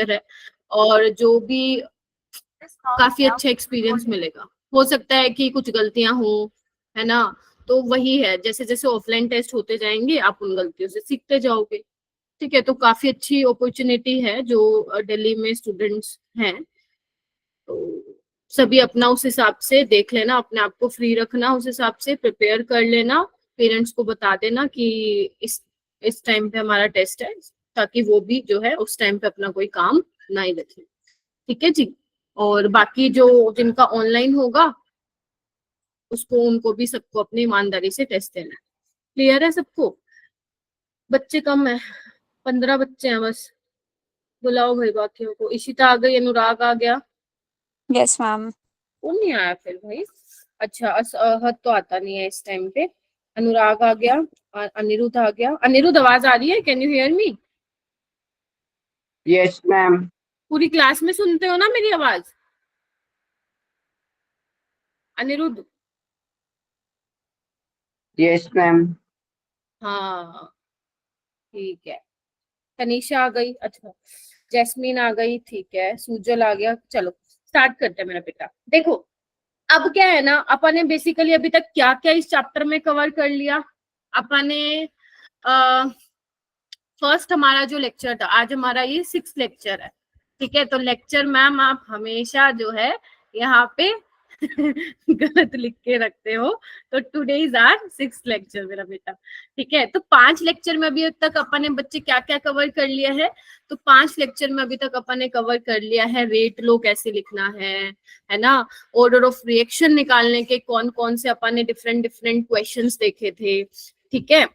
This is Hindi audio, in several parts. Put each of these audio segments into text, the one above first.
है, और जो भी काफी अच्छा एक्सपीरियंस मिलेगा। हो सकता है कि कुछ गलतियां हो, है ना, तो वही है, जैसे जैसे ऑफलाइन टेस्ट होते जाएंगे आप उन गलतियों से सीखते जाओगे। ठीक है, तो काफी अच्छी अपॉर्चुनिटी है जो दिल्ली में स्टूडेंट्स हैं, तो सभी अपना उस हिसाब से देख लेना, अपने आप को फ्री रखना, उस हिसाब से प्रिपेयर कर लेना, पेरेंट्स को बता देना कि इस टाइम पे हमारा टेस्ट है, ताकि वो भी जो है उस टाइम पे अपना कोई काम नहीं रखे। ठीक है जी। और बाकी जो जिनका ऑनलाइन होगा उसको उनको भी सबको अपनी ईमानदारी से टेस्ट देना है। क्लियर है सबको? बच्चे कम है, 15 बच्चे हैं बस। बुलाओ भाई बाकियों को। इशिता आ गई, अनुराग आ गया। Yes ma'am. कौन नहीं आया फिर भाई? अच्छा, हद तो आता नहीं है इस टाइम पे। अनुराग आ गया, अनिरुद्ध आ गया। अनिरुद्ध आवाज आ रही है? Can you hear me? Yes ma'am. पूरी क्लास में सुनते हो ना मेरी आवाज? अनिरुद्ध? Yes ma'am. हाँ ठीक है। तनीषा आ गई, अच्छा जैस्मीन आ गई, ठीक है, सुजल आ गया। चलो स्टार्ट करते हैं मेरा बेटा। देखो अब क्या है ना, अपन ने बेसिकली अभी तक क्या क्या इस चैप्टर में कवर कर लिया। अपन ने फर्स्ट हमारा जो लेक्चर था, आज हमारा ये 6th लेक्चर है। ठीक है, तो लेक्चर मैम आप हमेशा जो है यहाँ पे गलत लिख के रखते हो, तो today is our 6th lecture मेरा बेटा। ठीक है, तो 5 लेक्चर में अभी तक अपन ने बच्चे क्या क्या कवर कर लिया है? तो 5 लेक्चर में अभी तक अपन ने कवर कर लिया है रेट लो कैसे लिखना है ना, ऑर्डर ऑफ रिएक्शन निकालने के कौन कौन से अपन ने डिफरेंट डिफरेंट क्वेश्चंस देखे थे। ठीक है,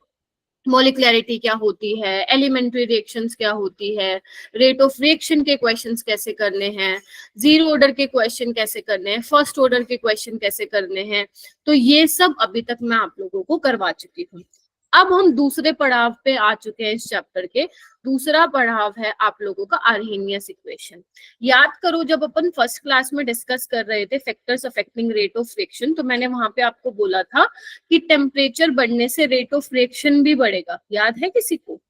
मॉलिक्युलरिटी क्या होती है, एलिमेंट्री रिएक्शंस क्या होती है, रेट ऑफ रिएक्शन के क्वेश्चंस कैसे करने हैं, जीरो ऑर्डर के क्वेश्चन कैसे करने हैं, फर्स्ट ऑर्डर के क्वेश्चन कैसे करने हैं, तो ये सब अभी तक मैं आप लोगों को करवा चुकी हूँ। अब हम दूसरे पड़ाव पे आ चुके हैं इस चैप्टर के। दूसरा पड़ाव है आप लोगों का आर्हेनियस इक्वेशन। याद करो जब अपन फर्स्ट क्लास में डिस्कस कर रहे थे factors affecting rate of reaction, तो मैंने वहां पे आपको बोला था कि टेम्परेचर बढ़ने से रेट ऑफ रिएक्शन भी बढ़ेगा। याद है किसी को?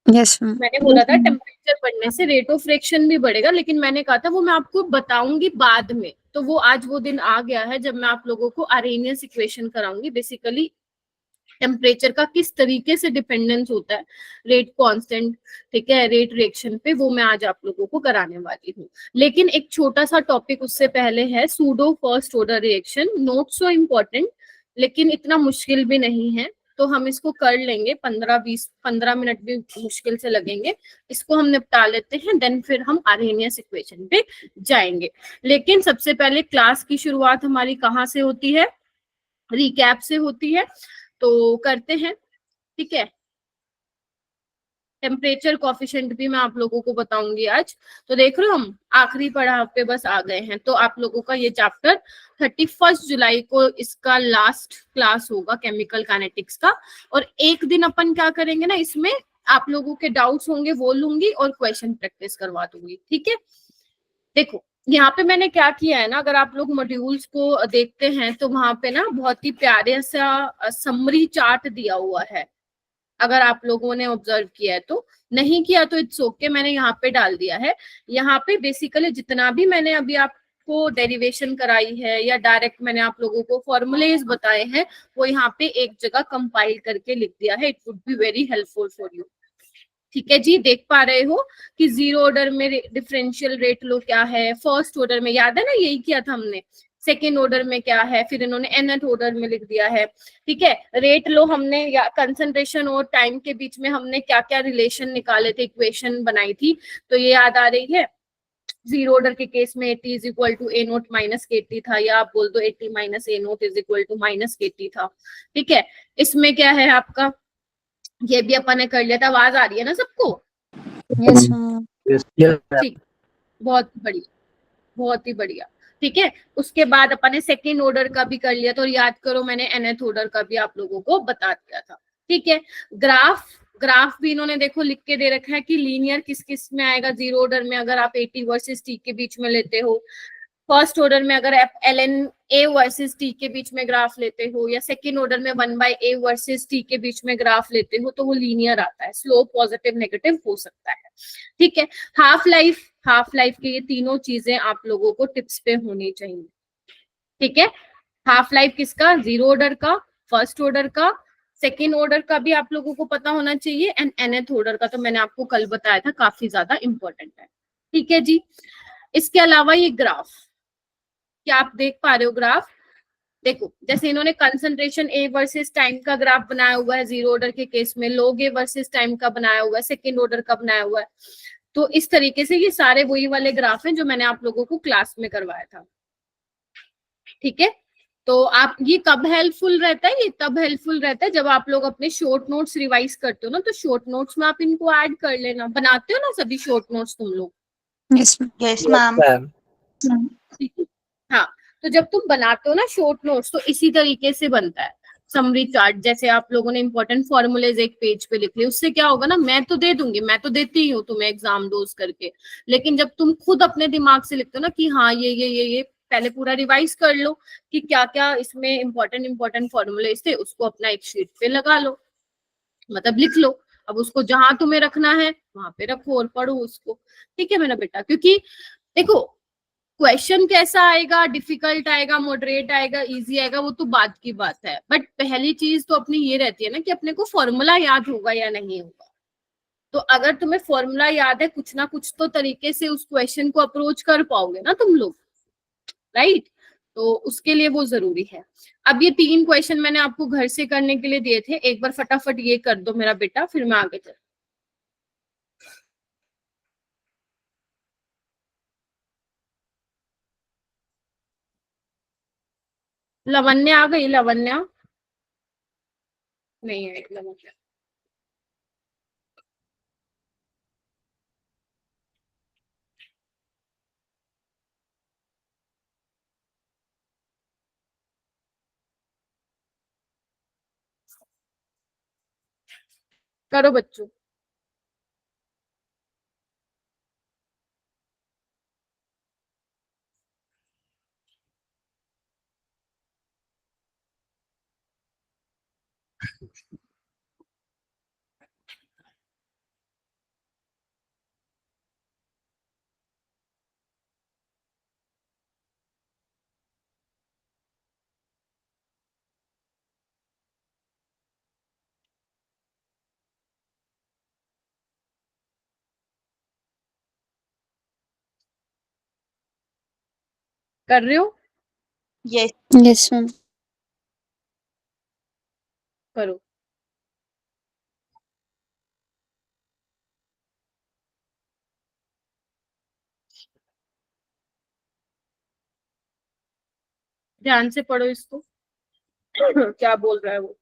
Yes ma'am. मैंने बोला था टेम्परेचर बढ़ने से रेट ऑफ रिएक्शन भी बढ़ेगा, लेकिन मैंने कहा था वो मैं आपको बताऊंगी बाद में। तो वो आज वो दिन आ गया है जब मैं आप लोगों को आर्हेनियस इक्वेशन कराऊंगी। बेसिकली टेम्परेचर का किस तरीके से डिपेंडेंस होता है रेट कांस्टेंट, ठीक है, रेट रिएक्शन पे, वो मैं आज आप लोगों को कराने वाली हूँ। लेकिन एक छोटा सा टॉपिक उससे पहले है, pseudo first order reaction. Not so important, लेकिन इतना मुश्किल भी नहीं है, तो हम इसको कर लेंगे। 15 मिनट भी मुश्किल से लगेंगे, इसको हम निपटा लेते हैं, देन फिर हम आर्हेनियस इक्वेशन पे जाएंगे। लेकिन सबसे पहले क्लास की शुरुआत हमारी कहाँ से होती है? रिकैप से होती है, तो करते हैं। ठीक है, टेम्परेचर कॉफिशिएंट भी मैं आप लोगों को बताऊंगी आज। तो देख रहे हो हम आखिरी पड़ाव पे बस आ गए हैं। तो आप लोगों का ये चैप्टर 31 जुलाई को इसका लास्ट क्लास होगा केमिकल काइनेटिक्स का। और एक दिन अपन क्या करेंगे ना, इसमें आप लोगों के डाउट्स होंगे वो लूंगी और क्वेश्चन प्रैक्टिस करवा दूंगी। ठीक है, देखो यहाँ पे मैंने क्या किया है ना, अगर आप लोग मॉड्यूल्स को देखते हैं तो वहां पे ना बहुत ही प्यारे सा समरी चार्ट दिया हुआ है। अगर आप लोगों ने ऑब्जर्व किया है तो, नहीं किया तो इट्स ओके, मैंने यहाँ पे डाल दिया है। यहाँ पे बेसिकली जितना भी मैंने अभी आपको डेरिवेशन कराई है या डायरेक्ट मैंने आप लोगों को फॉर्मूलेज बताए हैं, वो यहाँ पे एक जगह कंपाइल करके लिख दिया है। It would be very helpful for you. ठीक है जी, देख पा रहे हो कि जीरो ऑर्डर में डिफरेंशियल रेट लो क्या है, फर्स्ट ऑर्डर में याद है ना यही किया था हमने, सेकेंड ऑर्डर में क्या है, फिर इन्होंने nth ऑर्डर में लिख दिया है। ठीक है, रेट लो हमने या कंसंट्रेशन और टाइम के बीच में हमने क्या क्या रिलेशन निकाले थे, इक्वेशन बनाई थी, तो ये याद आ रही है। जीरो ऑर्डर के केस में AT is equal to A naught minus KT था, या आप बोल दो AT minus A naught is equal to minus KT था। ठीक है, इसमें क्या है आपका, ये भी अपन ने कर लिया था। आवाज आ रही है ना सबको? Yes ma'am. ठीक, बहुत बढ़िया, बहुत ही बढ़िया। ठीक है, उसके बाद अपन ने सेकेंड ऑर्डर का भी कर लिया था, और याद करो मैंने nth ऑर्डर का भी आप लोगों को बता दिया था। ठीक है, ग्राफ भी इन्होंने देखो लिख के दे रखा है कि लीनियर किस किस में आएगा जीरो ऑर्डर में, अगर आप AT वर्सेस T के बीच में लेते हो। फर्स्ट ऑर्डर में अगर आप L N A versus T के बीच में ग्राफ लेते हो, या सेकेंड ऑर्डर में 1/a वर्सेस टी के बीच में ग्राफ लेते हो, तो वो लीनियर आता है, स्लोप पॉजिटिव नेगेटिव हो सकता है। ठीक है, हाफ लाइफ के ये तीनों चीजें आप लोगों को टिप्स पे होनी चाहिए। ठीक है, हाफ लाइफ किसका, जीरो ऑर्डर का, फर्स्ट ऑर्डर का, सेकेंड ऑर्डर का भी आप लोगों को पता होना चाहिए, एंड nth ऑर्डर का तो मैंने आपको कल बताया था, काफी ज्यादा इंपॉर्टेंट है। ठीक है जी, इसके अलावा ये ग्राफ, क्या आप देख पा रहे हो ग्राफ? देखो, जैसे इन्होंने कंसंट्रेशन ए वर्सेस टाइम का ग्राफ बनाया हुआ है जीरो ऑर्डर के केस में, लॉग ए वर्सेस टाइम का बनाया हुआ है, सेकेंड ऑर्डर का बनाया हुआ है। तो इस तरीके से ये सारे वही वाले ग्राफ हैं जो मैंने आप लोगों को क्लास में करवाया था। ठीक है, तो आप ये कब हेल्पफुल रहता है, ये तब हेल्पफुल रहता है जब आप लोग अपने शॉर्ट नोट्स रिवाइज करते हो ना, तो शॉर्ट नोट्स में आप इनको ऐड कर लेना। बनाते हो ना सभी शॉर्ट नोट्स तुम लोग? Yes, ma'am. Yes, ma'am. ठीक है, हाँ, तो जब तुम बनाते हो ना शॉर्ट नोट्स, तो इसी तरीके से बनता है समरी चार्ट। जैसे आप लोगों ने इंपॉर्टेंट फॉर्मूलेज एक पेज पे लिख लिए, उससे क्या होगा ना, मैं तो दे दूंगी, मैं तो देती ही हूँ तुम्हें एग्जाम डोज करके, लेकिन जब तुम खुद अपने दिमाग से लिखते हो ना कि हाँ ये पहले पूरा रिवाइज कर लो कि क्या क्या इसमें इंपॉर्टेंट फॉर्मूलेज थे, उसको अपना एक शीट पे लगा लो, मतलब लिख लो। अब उसको जहां तुम्हें रखना है वहां पे रखो और पढ़ो उसको। ठीक है मेरा बेटा, क्योंकि देखो क्वेश्चन कैसा आएगा, डिफिकल्ट आएगा, मॉडरेट आएगा, इजी आएगा, वो तो बात की बात है, बट पहली चीज तो अपनी ये रहती है ना कि अपने को फॉर्मूला याद होगा या नहीं होगा। तो अगर तुम्हें फॉर्मूला याद है, कुछ ना कुछ तो तरीके से उस क्वेश्चन को अप्रोच कर पाओगे ना तुम लोग, राइट? तो उसके लिए वो जरूरी है। अब ये 3 क्वेश्चन मैंने आपको घर से करने के लिए दिए थे, एक बार फटाफट ये कर दो मेरा बेटा, फिर मैं आगे चल। लवन्या आ गई? लवन्या नहीं आई? लवन्या करो बच्चों। कर रहे हो? Yes. Yes, ma'am. करो। ध्यान से पढ़ो इसको। क्या बोल रहा है वो?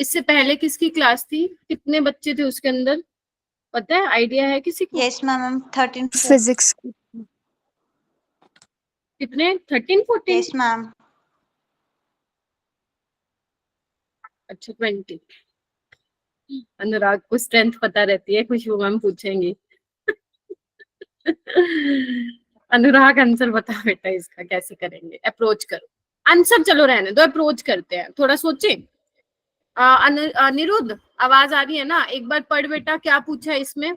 इससे पहले किसकी क्लास थी? कितने बच्चे थे उसके अंदर? पता है, आइडिया है किसी को? Yes, ma'am. 13. Physics. कितने? 13 14? Yes, ma'am. अच्छा 20। अनुराग को स्ट्रेंथ पता रहती है, खुशबू मैम पूछेंगी। अनुराग आंसर बता बेटा, इसका कैसे करेंगे? अप्रोच करो। आंसर चलो रहने दो, अप्रोच करते हैं, थोड़ा सोचे। अनिरुद्ध आवाज आ रही है ना? एक बार पढ़ बेटा, क्या पूछा है इसमें?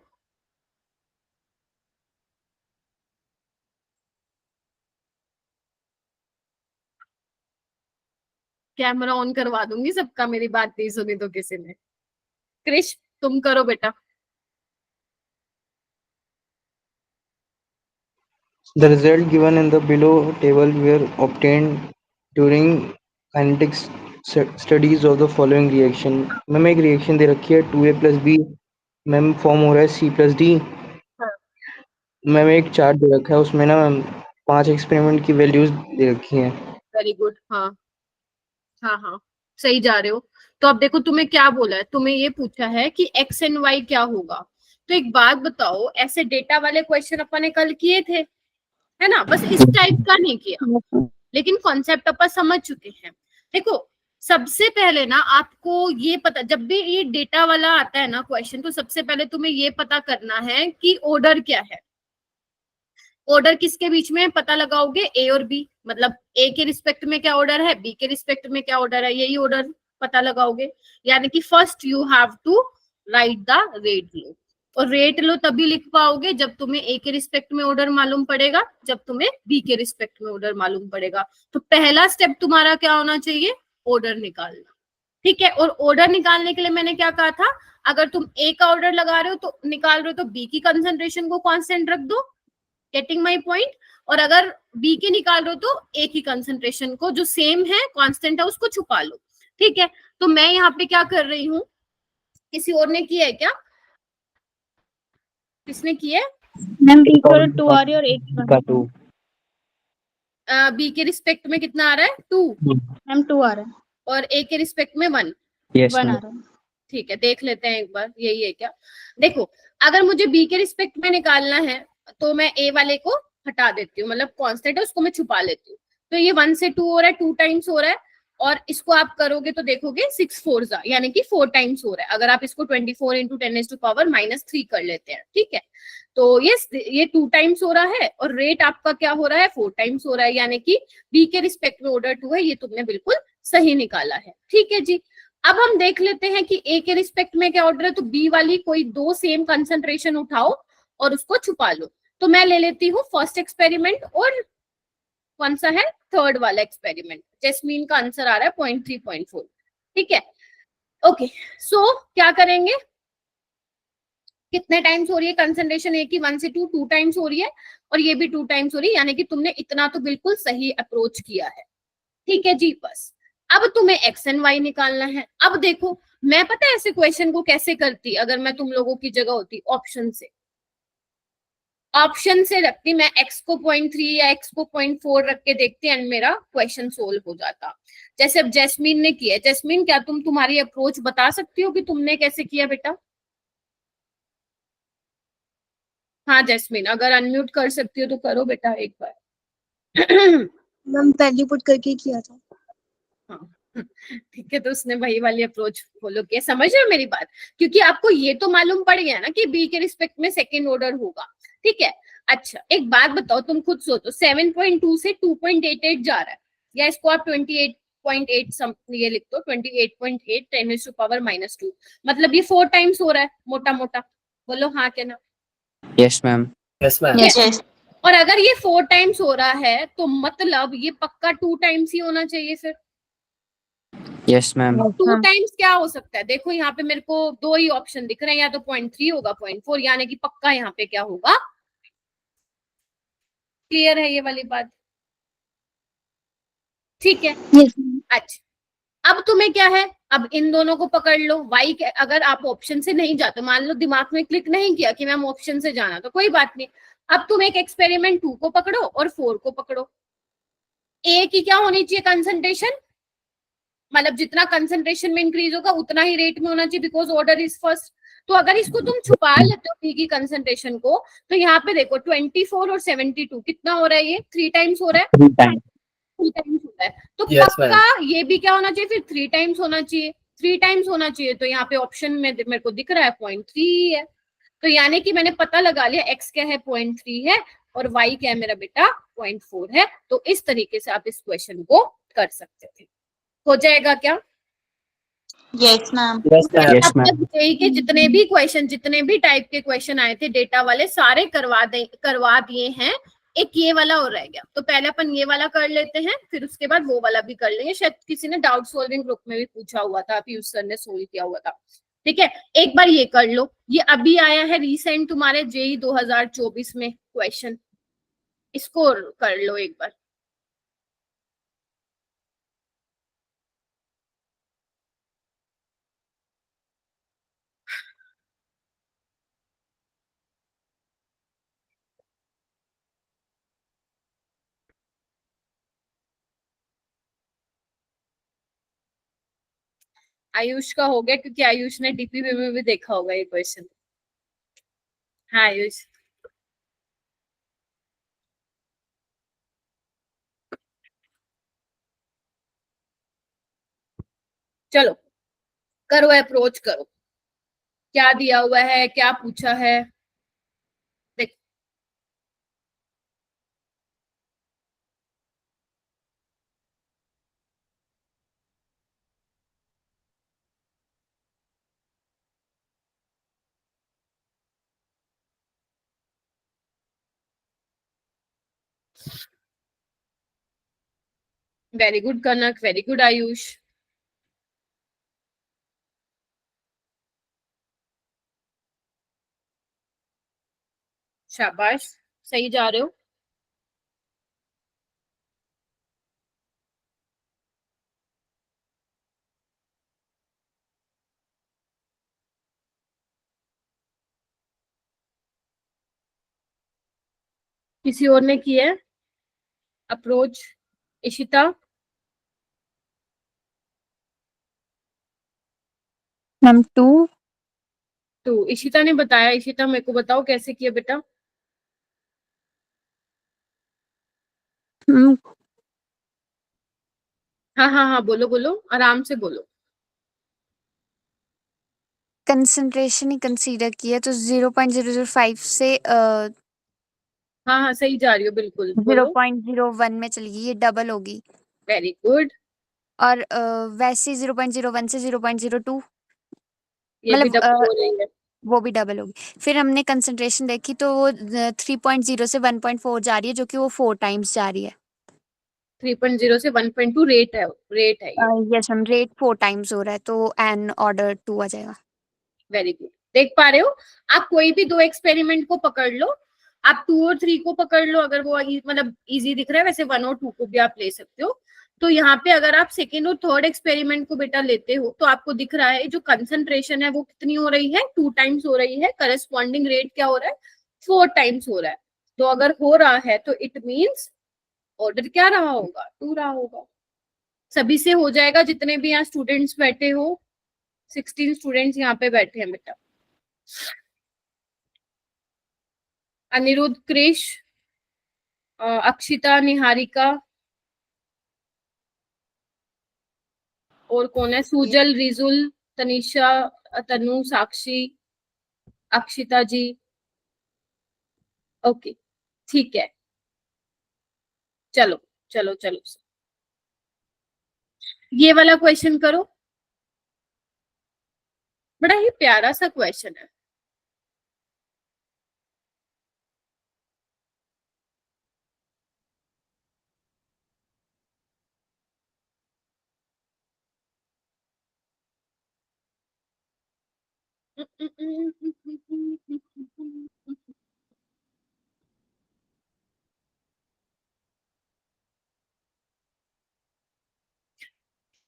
कैमरा ऑन करवा दूंगी सबका, मेरी बात नहीं सुनी तो किसी ने। क्रिश तुम करो बेटा। The results given in the below table were obtained during kinetics studies of the following reaction. Ma'am एक रिएक्शन दे रखी है 2A + B, मैम फॉर्म हो रहा है C+D। हाँ। मैम एक चार्ट दे रखा है, उसमें ना मैम 5 एक्सपेरिमेंट की वैल्यूज दे रखी हैं। Very good. हाँ हाँ हाँ, सही जा रहे हो। तो अब देखो तुम्हें क्या बोला है, तुम्हें ये पूछा है कि एक्स एंड वाई क्या होगा। तो एक बात बताओ, ऐसे डेटा वाले क्वेश्चन अपन ने कल किए थे, है ना, बस इस टाइप का नहीं किया, Yes, ma'am. लेकिन कॉन्सेप्ट अपन समझ चुके हैं। देखो सबसे पहले ना आपको ये पता, जब भी ये डेटा वाला आता है ना क्वेश्चन, तो सबसे पहले तुम्हें ये पता करना है कि ऑर्डर क्या है। ऑर्डर किसके बीच में पता लगाओगे, ए और बी, मतलब ए के रिस्पेक्ट में क्या ऑर्डर है, बी के रिस्पेक्ट में क्या ऑर्डर है, यही ऑर्डर पता लगाओगे। यानी कि first you have to write the rate law, और रेट लो तभी लिख पाओगे जब तुम्हें ए के रिस्पेक्ट में ऑर्डर मालूम पड़ेगा, जब तुम्हें बी के रिस्पेक्ट में ऑर्डर मालूम पड़ेगा। तो पहला स्टेप तुम्हारा क्या होना चाहिए, ऑर्डर निकालना। ठीक है, और ऑर्डर निकालने के लिए मैंने क्या कहा था, अगर तुम ए का ऑर्डर लगा रहे हो तो निकाल रहे हो तो बी की कंसेंट्रेशन को कांस्टेंट रख दो, गेटिंग माई पॉइंट। और अगर बी के निकाल रहे हो तो ए की कंसेंट्रेशन को जो सेम है कांस्टेंट है उसको छुपा लो। ठीक है, तो मैं यहाँ पे क्या कर रही हूँ, किसी और ने किया है क्या, किसने किया है, मैम बी को 2 आ रही है और एक का 2। बी के रिस्पेक्ट में कितना आ रहा है 2, मैम 2 आ रहा है, और ए के रिस्पेक्ट में 1। यस 1 आ मैम। रहा है। ठीक है, देख लेते हैं एक बार यही है क्या। देखो अगर मुझे बी के रिस्पेक्ट में निकालना है तो मैं ए वाले को हटा देती हूँ, मतलब कांस्टेंट है उसको मैं छुपा लेती हूँ। तो ये 1 से 2 हो रहा है, 2 टाइम्स हो रहा है, और इसको आप करोगे तो देखोगे 6 4 यानी कि 4 टाइम्स हो रहा है। अगर आप इसको 24 × 10⁻³ कर लेते हैं, ठीक है, तो ये 2 टाइम्स हो रहा है, और रेट आपका क्या हो रहा है 4 टाइम्स हो रहा है, यानी कि बी के रिस्पेक्ट में ऑर्डर 2 है, ये तुमने बिल्कुल सही निकाला है। ठीक है जी, अब हम देख लेते हैं कि ए के रिस्पेक्ट में क्या ऑर्डर है। तो बी वाली कोई 2 सेम कंसंट्रेशन उठाओ और उसको छुपा लो। तो मैं ले लेती हूँ फर्स्ट एक्सपेरिमेंट, और कौन सा है, थर्ड वाला एक्सपेरिमेंट। जैस्मीन का आंसर आ रहा है 0.3 0.4। ठीक है, ओके, सो क्या करेंगे, कितने टाइम्स हो रही है कंसंट्रेशन ए की, 1 से 2 टाइम्स हो रही है, और ये भी 2 टाइम्स हो रही है, यानी कि तुमने इतना तो बिल्कुल सही अप्रोच किया है। ठीक है जी, बस अब तुम्हें एक्स एंड वाई निकालना है। अब देखो मैं पता है ऐसे क्वेश्चन को कैसे करती, अगर मैं तुम लोगों की जगह होती, ऑप्शन से रखती, मैं x को 0.3 या x को 0.4 रख के देखती एंड मेरा क्वेश्चन सोल्व हो जाता। जैसे अब जैस्मीन ने किया। जैस्मीन क्या तुम तुम्हारी अप्रोच बता सकती हो कि तुमने कैसे किया बेटा। हाँ जैस्मीन, अगर अनम्यूट कर सकती हो तो करो बेटा एक बार। मैम वैल्यू पुट करके किया था। हाँ ठीक है, तो उसने वही वाली अप्रोच फॉलो किया, समझ रहे हो मेरी बात। क्योंकि आपको ये तो मालूम पड़ गया ना कि बी के रिस्पेक्ट में सेकेंड ऑर्डर होगा। ठीक है, अच्छा एक बात बताओ, तुम खुद सोचो, 7.2 से 2.88 जा रहा है, या इसको आप 28.8 ये लिख दो, 28.8 10⁻², मतलब ये 4 टाइम्स हो रहा है मोटा मोटा। बोलो हाँ क्या ना। Yes ma'am. Yes. Yes. और अगर ये 4 टाइम्स हो रहा है तो मतलब ये पक्का 2 टाइम्स ही होना चाहिए फिर। Yes ma'am. 2 टाइम्स क्या हो सकता है, देखो यहाँ पे मेरे को 2 ही ऑप्शन दिख रहे हैं, या तो 0.3 होगा 0.4, यानी कि पक्का यहाँ पे क्या होगा। क्लियर है ये वाली बात, ठीक है। Yes. अच्छा अब तुम्हें क्या है, अब इन दोनों को पकड़ लो। वाई अगर आप ऑप्शन से नहीं जाते, मान लो दिमाग में क्लिक नहीं किया कि मैम ऑप्शन से जाना, तो कोई बात नहीं। अब तुम एक एक्सपेरिमेंट 2 को पकड़ो और 4 को पकड़ो। ए की क्या होनी चाहिए कंसंट्रेशन, मतलब जितना कंसंट्रेशन में इंक्रीज होगा उतना ही रेट में होना चाहिए, बिकॉज ऑर्डर इज फर्स्ट। तो अगर इसको तुम छुपा लेते हो बी की कंसंट्रेशन को, तो यहाँ पे देखो 24 और 72 कितना हो रहा है, ये 3 टाइम्स हो रहा है, 3 टाइम्स हो रहा है। तो पक्का ये भी क्या होना चाहिए फिर, 3 टाइम्स होना चाहिए, 3 टाइम्स होना चाहिए। तो यहाँ पे ऑप्शन में मेरे को दिख रहा है 0.3 है। तो यानी कि मैंने पता लगा लिया एक्स क्या है 0.3 है, और वाई क्या है मेरा बेटा 0.4 है। तो इस तरीके से आप इस क्वेश्चन को कर सकते थे। हो जाएगा क्या। Yes, ma'am. Yes, अब तक जेईई के जितने भी क्वेश्चन, जितने भी टाइप के क्वेश्चन आए थे डेटा वाले, सारे करवा दिए हैं। एक ये वाला और रह गया, तो पहले अपन ये वाला कर लेते हैं, फिर उसके बाद वो वाला भी कर लेंगे। शायद किसी ने डाउट सॉल्विंग ग्रुप में भी पूछा हुआ था, पीयूष सर ने सोल्व किया हुआ था। ठीक है, एक बार ये कर लो, ये अभी आया है रिसेंट तुम्हारे जेईई 2024 में क्वेश्चन, इसको कर लो एक बार। आयुष का हो गया क्योंकि आयुष ने डीपीपी में भी देखा होगा ये क्वेश्चन। हाँ आयुष। चलो करो, अप्रोच करो, क्या दिया हुआ है, क्या पूछा है। देख वेरी गुड कनक, वेरी गुड आयुष। शाबाश, सही जा रहे हो। किसी और ने किया है अप्रोच? इशिता? मैम 2। तो इशिता ने बताया। इशिता मेरे को बताओ कैसे किया बेटा। हाँ हाँ हाँ, बोलो बोलो, आराम से बोलो। कंसंट्रेशन ही कंसीडर किया तो 0.005 से हाँ हाँ, सही जा रही हो, बिल्कुल बोलो। 0.01 में चली गई, ये डबल होगी। Very good. और वैसे 0.01 से 0.02, ये भी मतलब डबल हो रही है। वो भी डबल होगी। फिर हमने कंसंट्रेशन देखी तो वो 3.0 से 1.4 जा रही है, जो कि वो 4 टाइम्स जा रही है। 3.0 से 1.2 रेट है, रेट है ये। यस मैम, रेट 4 टाइम्स हो रहा है तो एन ऑर्डर 2 आ जाएगा। वेरी गुड, देख पा रहे हो। आप कोई भी दो एक्सपेरिमेंट को पकड़ लो, आप 2 और 3 को पकड़ लो, अगर वो मतलब इजी दिख रहा है। वैसे 1 और 2 को भी आप ले सकते हो। तो यहाँ पे अगर आप सेकेंड और थर्ड एक्सपेरिमेंट को बेटा लेते हो तो आपको दिख रहा है जो कंसंट्रेशन है वो कितनी हो रही है, 2 टाइम्स हो रही है। करस्पॉन्डिंग रेट क्या हो रहा है, 4 टाइम्स हो रहा है। तो अगर हो रहा है तो इट मीन्स ऑर्डर क्या रहा होगा, 2 रहा होगा। सभी से हो जाएगा, जितने भी यहाँ स्टूडेंट्स बैठे हो। 16 स्टूडेंट्स यहाँ पे बैठे हैं बेटा। अनिरुद्ध, क्रिश, अक्षिता, निहारिका, और कौन है, सुजल, रिजुल, तनिषा, तनु, साक्षी, अक्षिता जी। ओके, ठीक है। चलो चलो चलो, ये वाला क्वेश्चन करो। बड़ा ही प्यारा सा क्वेश्चन है।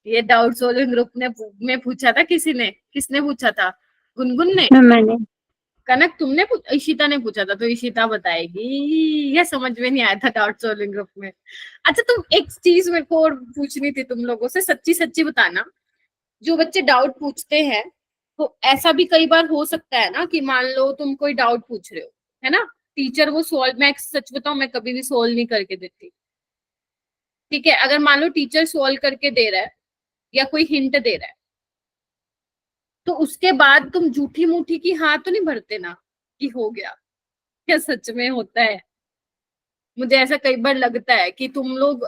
ये डाउट सोल्विंग ग्रुप ने में पूछा था, किसी ने, किसने पूछा था? गुनगुन ने? मैंने। कनक तुमने इशिता ने पूछा था, तो इशिता बताएगी। ये समझ में नहीं आया था डाउट सॉल्विंग ग्रुप में। अच्छा, तुम एक चीज मेरे को और पूछनी थी तुम लोगों से, सच्ची सच्ची बताना। जो बच्चे डाउट पूछते हैं, तो ऐसा भी कई बार हो सकता है ना कि मान लो तुम कोई डाउट पूछ रहे हो, है ना, टीचर वो सॉल्व, मैं सच बताऊं मैं कभी भी सॉल्व नहीं करके देती। ठीक है, अगर मान लो टीचर सॉल्व करके दे रहा है या कोई हिंट दे रहा है, तो उसके बाद तुम झूठी मूठी की हाँ तो नहीं भरते ना कि हो गया। क्या सच में होता है? मुझे ऐसा कई बार लगता है कि तुम लोग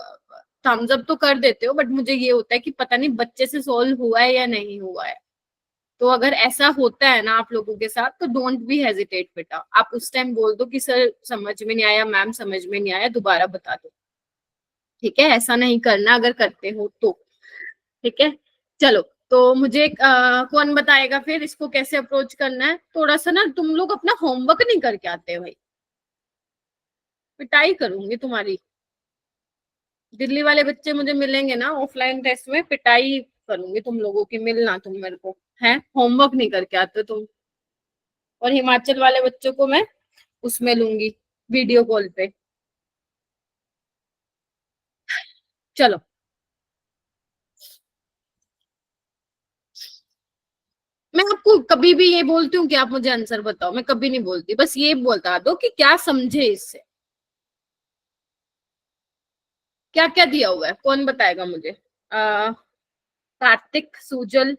थम्स अप तो कर देते हो, बट मुझे ये होता है कि पता नहीं बच्चे से सॉल्व हुआ है या नहीं हुआ है। तो अगर ऐसा होता है ना आप लोगों के साथ, तो डोंट बी हेजिटेट बेटा, आप उस टाइम बोल दो कि सर समझ में नहीं आया, मैम समझ में नहीं आया, दोबारा बता दो। ठीक है, ऐसा नहीं करना अगर करते हो तो। ठीक है, चलो। तो मुझे कौन बताएगा फिर इसको कैसे अप्रोच करना है? थोड़ा सा ना तुम लोग अपना होमवर्क नहीं करके आते भाई, पिटाई करूंगी तुम्हारी। दिल्ली वाले बच्चे मुझे मिलेंगे ना ऑफलाइन टेस्ट में, पिटाई करूंगी तुम लोगों की, मिलना तुम मेरे को। है, होमवर्क नहीं करके आते तुम। और हिमाचल वाले बच्चों को मैं उसमें लूंगी, वीडियो कॉल पे। चलो आपको कभी भी ये बोलती हूँ कि आप मुझे आंसर बताओ, मैं कभी नहीं बोलती, बस ये बता दो कि क्या समझे इससे, क्या क्या दिया हुआ है, कौन बताएगा मुझे? कार्तिक, सुजल,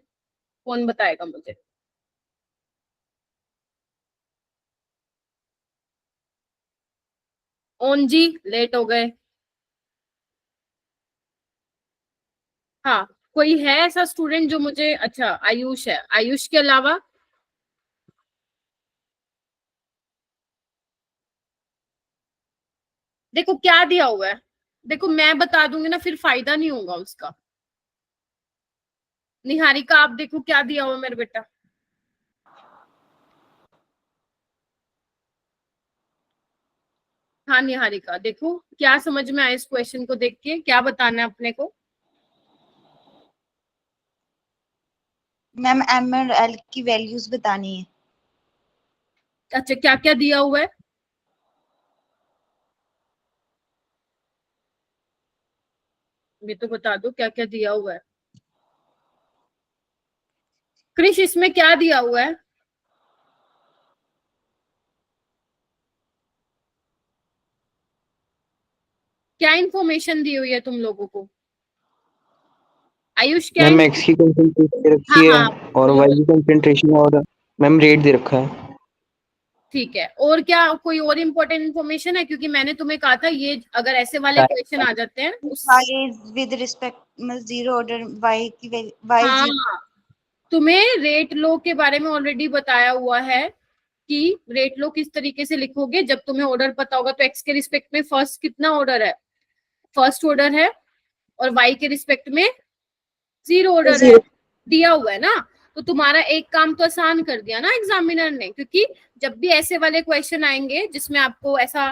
कौन बताएगा मुझे? ओन जी लेट हो गए। हाँ, कोई है ऐसा स्टूडेंट जो मुझे, अच्छा आयुष है, आयुष के अलावा? देखो क्या दिया हुआ है, देखो मैं बता दूंगी ना, फिर फायदा नहीं होगा उसका। निहारिका आप देखो क्या दिया हुआ मेरे बेटा। हाँ निहारिका देखो क्या समझ में आया इस क्वेश्चन को देख के, क्या बताना है अपने को? मैम एम और एल की वैल्यूज बतानी है। अच्छा क्या क्या दिया हुआ है? ये तो बता दो क्या क्या दिया हुआ है। क्रिश इसमें क्या दिया हुआ है? क्या इंफॉर्मेशन दी हुई है तुम लोगों को? आयुष क्या मैम एक्स की कंसंट्रेशन दे रखी हाँ है हाँ और वाई की कंसंट्रेशन और मैम रेट दे रखा है। ठीक है, और क्या कोई और इम्पोर्टेंट इन्फॉर्मेशन है? क्योंकि मैंने तुम्हें कहा था ये अगर ऐसे वाले क्वेश्चन आ जाते हैं उस y is with respect zero order y की y हाँ, जीरो। तुम्हें रेट लो के बारे में ऑलरेडी बताया हुआ है कि रेट लो किस तरीके से लिखोगे। जब तुम्हें ऑर्डर पता होगा तो एक्स के रिस्पेक्ट में फर्स्ट कितना ऑर्डर है, फर्स्ट ऑर्डर है, और वाई के रिस्पेक्ट में जीरो ऑर्डर है, दिया हुआ है ना। तो तुम्हारा एक काम तो आसान कर दिया ना एग्जामिनर ने, क्योंकि जब भी ऐसे वाले क्वेश्चन आएंगे जिसमें आपको ऐसा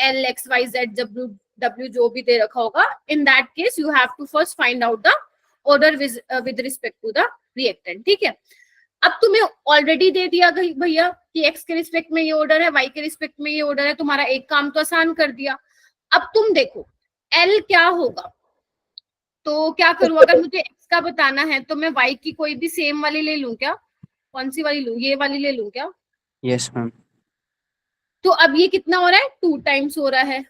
L X Y Z W W जो भी दे रखा होगा, in that case you have to first find out the order with respect to the reactant. ठीक है, अब तुम्हें ऑलरेडी दे दिया भैया कि एक्स के रिस्पेक्ट में ये ऑर्डर है, वाई के रिस्पेक्ट में ये ऑर्डर है, तुम्हारा एक काम तो आसान कर दिया। अब तुम देखो एल क्या होगा, तो क्या करूं, अगर मुझे एक्स का बताना है तो मैं वाई की कोई भी सेम वाली ले लूं क्या? कौन सी वाली लूं, ये वाली ले लूं क्या? Yes ma'am. तो अब ये कितना हो रहा है, 2 टाइम्स हो रहा है।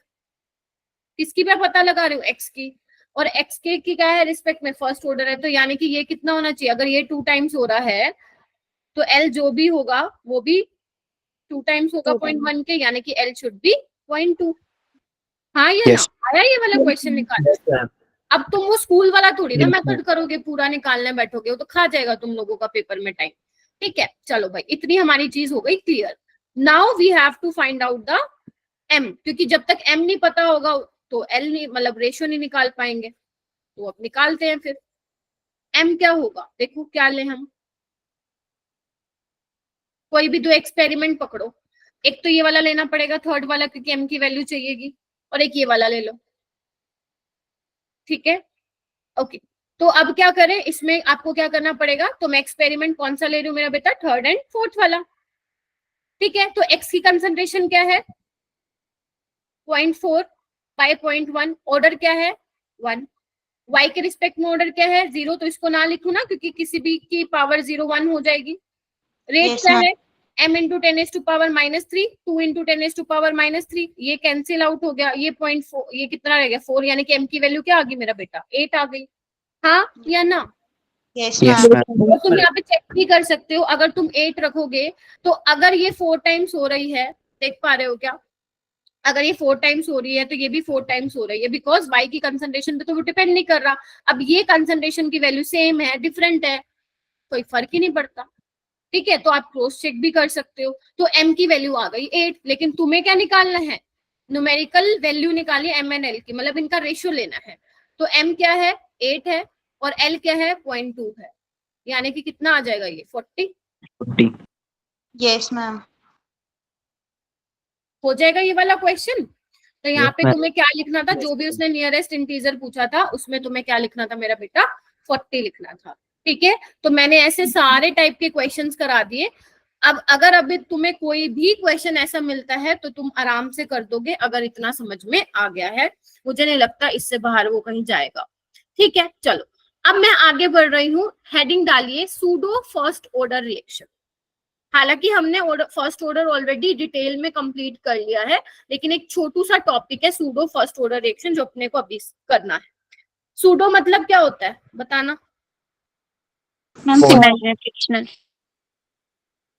किसकी मैं पता लगा रही हूँ, एक्स की, और एक्स के की क्या है रिस्पेक्ट में फर्स्ट ऑर्डर है, तो यानी कि ये कितना होना चाहिए, अगर ये 2 टाइम्स हो रहा है तो एल जो भी होगा वो भी 2 टाइम्स होगा 0.1 के, यानी कि एल शुड बी 0.2। हाँ या ना, आया ये वाला क्वेश्चन निकाल। अब तुम वो स्कूल वाला थोड़ी ना मेथड करोगे, पूरा निकालने बैठोगे, वो तो खा जाएगा तुम लोगों का पेपर में टाइम। ठीक है चलो भाई, इतनी हमारी चीज हो गई clear. Now we have to find out the M, क्योंकि जब तक एम नहीं पता होगा तो एल नहीं, मतलब रेशियो नहीं निकाल पाएंगे, तो अब निकालते हैं फिर। एम क्या होगा, देखो क्या ले हम, कोई भी 2 एक्सपेरिमेंट पकड़ो, एक तो ये वाला लेना पड़ेगा थर्ड वाला, क्योंकि एम की वैल्यू चाहिएगी, और एक ये वाला ले लो। ठीक है ओके, तो अब क्या करें, इसमें आपको क्या करना पड़ेगा, तो मैं एक्सपेरिमेंट कौन सा ले रही हूँ मेरा बेटा, थर्ड एंड फोर्थ वाला। ठीक है, तो एक्स की कंसंट्रेशन क्या है 0.4 बाय 0.1, ऑर्डर क्या है 1, वाई के रिस्पेक्ट में ऑर्डर क्या है 0, तो इसको ना लिखूं ना क्योंकि किसी भी की पावर 0 1 हो जाएगी। रेट Yes, क्या ma'am. है m इंटू 10⁻³ 2 इंटू 10⁻3, ये कैंसिल आउट हो गया, ये 0.4, ये कितना रह गया 4, यानी कि m की वैल्यू क्या आ गई मेरा बेटा 8 आ गई। हाँ या ना? Yes, yes ma'am. मैम। तो तुम यहाँ पे चेक भी कर सकते हो, अगर तुम 8 रखोगे तो अगर ये 4 टाइम्स हो रही है, देख पा रहे हो क्या, अगर ये 4 टाइम्स हो रही है तो ये भी 4 टाइम्स हो रही है, बिकॉज वाई की कंसंट्रेशन पे तो वो डिपेंड नहीं कर रहा। अब ये कंसंट्रेशन की वैल्यू सेम है डिफरेंट है, कोई फर्क ही नहीं पड़ता। ठीक है, तो आप क्रॉस चेक भी कर सकते हो। तो m की वैल्यू आ गई 8, लेकिन तुम्हें क्या निकालना है, न्यूमेरिकल वैल्यू निकाली m एंड l की, मतलब इनका रेशियो लेना है। तो m क्या है 8 है और l क्या है 0.2 है, यानी कि कितना आ जाएगा ये 40 Yes, ma'am. हो जाएगा ये वाला क्वेश्चन। तो यहाँ Yes, पे ma'am. तुम्हें क्या लिखना था, जो भी उसने नियरेस्ट इंटीजर पूछा था उसमें तुम्हें क्या लिखना था मेरा बेटा 40 लिखना था। ठीक है, तो मैंने ऐसे सारे टाइप के क्वेश्चंस करा दिए। अब अगर अभी तुम्हें कोई भी क्वेश्चन ऐसा मिलता है तो तुम आराम से कर दोगे, अगर इतना समझ में आ गया है। मुझे नहीं लगता इससे बाहर वो कहीं जाएगा। ठीक है चलो, अब मैं आगे बढ़ रही हूँ, हेडिंग डालिए सूडो फर्स्ट ऑर्डर रिएक्शन। हालांकि हमने फर्स्ट ऑर्डर ऑलरेडी डिटेल में कंप्लीट कर लिया है, लेकिन एक छोटू सा टॉपिक है सूडो फर्स्ट ऑर्डर रिएक्शन जो अपने को अभी करना है। सूडो मतलब क्या होता है बताना। Ma'am False. Imaginary frictional.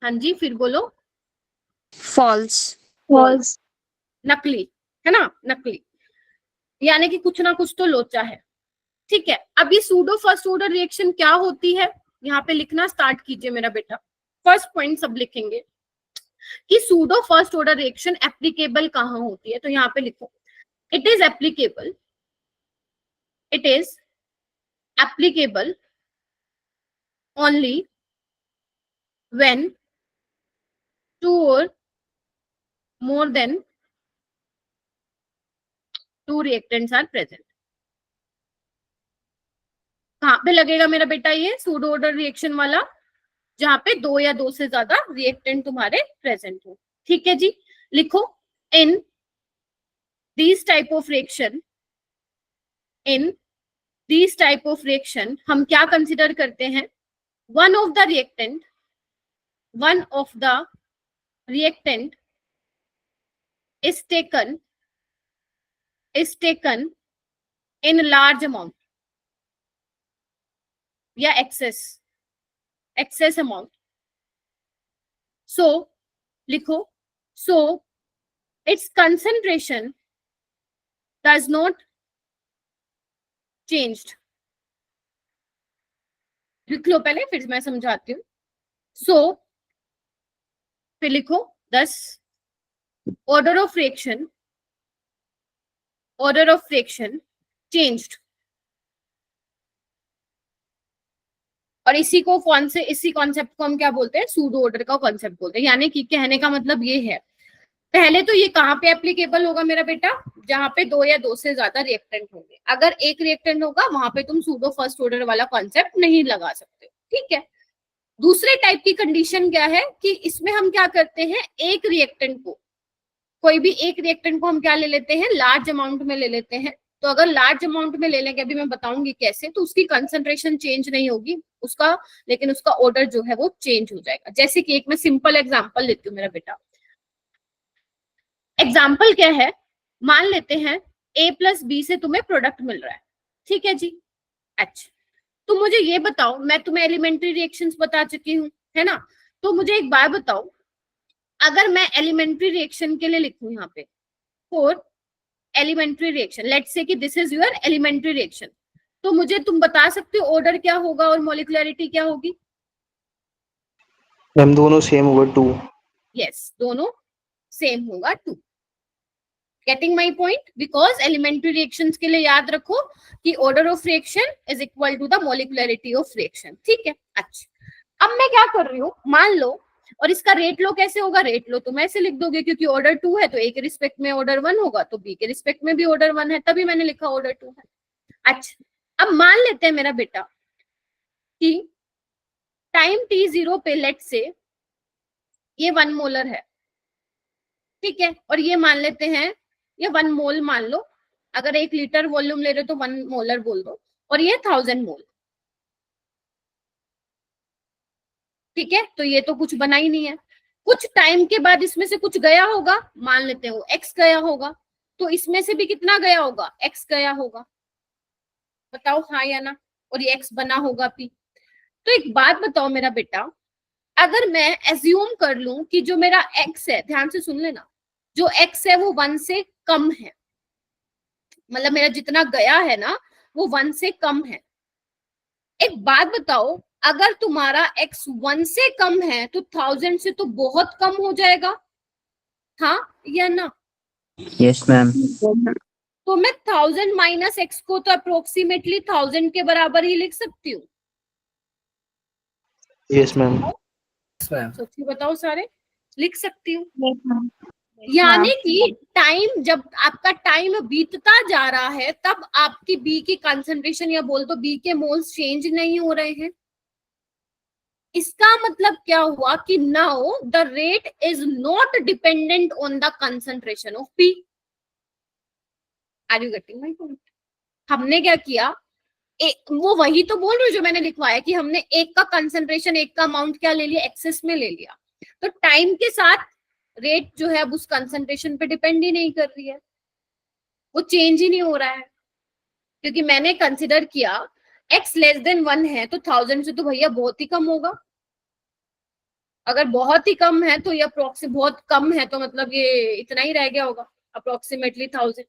हाँ जी, फिर बोलो। फॉल्स। फॉल्स। नकली, है ना, नकली, यानी कि कुछ ना कुछ तो लोचा है। ठीक है, अभी सूडो फर्स्ट ऑर्डर रिएक्शन क्या होती है, यहाँ पे लिखना स्टार्ट कीजिए मेरा बेटा। फर्स्ट पॉइंट सब लिखेंगे कि pseudo first order reaction applicable कहाँ होती है, तो यहाँ पे लिखो it is applicable, it is applicable only when two और more than two reactants are present. कहाँ पे लगेगा मेरा बेटा ये सूडो ऑर्डर रिएक्शन वाला, जहां पे 2 या 2 से ज्यादा रिएक्टेंट तुम्हारे प्रेजेंट हो। ठीक है जी, लिखो in this type of reaction, in this type of reaction हम क्या कंसिडर करते हैं, one of the reactant is taken in large amount या excess amount. So लिखो, so its concentration does not changed. लिख लो पहले, फिर मैं समझाती हूँ। so फिर लिखो 10 order of reaction changed। और इसी कॉन्सेप्ट को हम क्या बोलते हैं, सूडो ऑर्डर का कॉन्सेप्ट बोलते हैं। यानी कि कहने का मतलब ये है, पहले तो ये कहाँ पे एप्लीकेबल होगा मेरा बेटा, जहां पे 2 या 2 से ज्यादा रिएक्टेंट होंगे। अगर एक रिएक्टेंट होगा वहां पे तुम सूडो फर्स्ट ऑर्डर वाला कॉन्सेप्ट नहीं लगा सकते। ठीक है, दूसरे टाइप की कंडीशन क्या है कि इसमें हम क्या करते हैं, एक रिएक्टेंट को, कोई भी एक रिएक्टेंट को हम क्या ले लेते हैं, लार्ज अमाउंट में ले लेते हैं। तो अगर लार्ज अमाउंट में ले लेंगे, अभी मैं बताऊंगी कैसे, तो उसकी कंसंट्रेशन चेंज नहीं होगी उसका, लेकिन उसका ऑर्डर जो है वो चेंज हो जाएगा। जैसे कि एक मैं सिंपल एग्जांपल लेती हूँ मेरा बेटा। एग्जाम्पल क्या है, मान लेते हैं A + B से तुम्हें प्रोडक्ट मिल रहा है। ठीक है जी, अच्छा तो मुझे ये बताओ, मैं तुम्हें एलिमेंट्री रिएक्शंस बता चुकी हूँ, है ना, तो मुझे एक बात बताओ, अगर मैं एलिमेंट्री रिएक्शन के लिए लिखूं यहाँ पे for elementary reaction, let's say कि this is your elementary reaction, तो मुझे तुम बता सकते हो ऑर्डर क्या होगा और मॉलिक्युलरिटी क्या होगी? मैम दोनों सेम होगा 2। यस, दोनों सेम होगा 2। Getting my point? Because elementary reactions के लिए याद रखो कि order of reaction is equal to the molecularity of reaction. ठीक है, अच्छा अब मैं क्या कर रही हूँ, मान लो, और इसका रेट लो कैसे होगा, रेट लो तुम ऐसे लिख दोगे, क्योंकि ऑर्डर 2 है तो A के रिस्पेक्ट में ऑर्डर 1 होगा, तो B के रिस्पेक्ट में भी ऑर्डर 1 है, तभी मैंने लिखा ऑर्डर 2 है। अच्छा अब मान लेते हैं मेरा बेटा कि टाइम t0 पे लेट से ये 1 मोलर है। ठीक है, और ये मान लेते हैं ये 1 मोल मान लो, अगर 1 लीटर वॉल्यूम ले रहे हो तो 1 मोलर बोल दो, और ये 1000 मोल। ठीक है, तो ये तो कुछ बना ही नहीं है। कुछ टाइम के बाद इसमें से कुछ गया होगा, मान लेते हो X गया होगा, तो इसमें से भी कितना गया होगा, X गया होगा। बताओ हाँ या ना, और ये X बना होगा P। तो एक बात बताओ मेरा बेटा, अगर मैं एज्यूम कर लूं कि जो मेरा X है, ध्यान से सुन लेना, जो X है वो 1 से कम है, मतलब मेरा जितना गया है ना वो 1 से कम है। एक बात बताओ, अगर तुम्हारा X 1 से कम है तो 1000 से तो बहुत कम हो जाएगा, हाँ या ना? Yes ma'am. तो मैं 1000 माइनस X को तो अप्रोक्सीमेटली 1000 के बराबर ही लिख सकती हूँ। Yes ma'am. सोचिए बताओ सारे, लिख सकती हूँ। Yes, ma'am. यानी कि टाइम, जब आपका टाइम बीतता जा रहा है तब आपकी बी की कंसंट्रेशन या बोल दो बी के मोल्स चेंज नहीं हो रहे हैं। इसका मतलब क्या हुआ कि now the rate is not dependent on the concentration of P. Are you getting my point? हमने क्या किया, वो वही तो बोल रही हूँ जो मैंने लिखवाया कि हमने एक का कंसंट्रेशन, एक का अमाउंट क्या ले लिया, एक्सेस में ले लिया। तो टाइम के साथ रेट जो है अब उस कंसंट्रेशन पे डिपेंड ही नहीं कर रही है, वो चेंज ही नहीं हो रहा है, क्योंकि मैंने कंसिडर किया x लेस देन 1 है तो 1000 से तो भैया बहुत ही कम होगा। अगर बहुत ही कम है तो ये बहुत कम है तो मतलब ये इतना ही रह गया होगा, अप्रोक्सीमेटली 1000।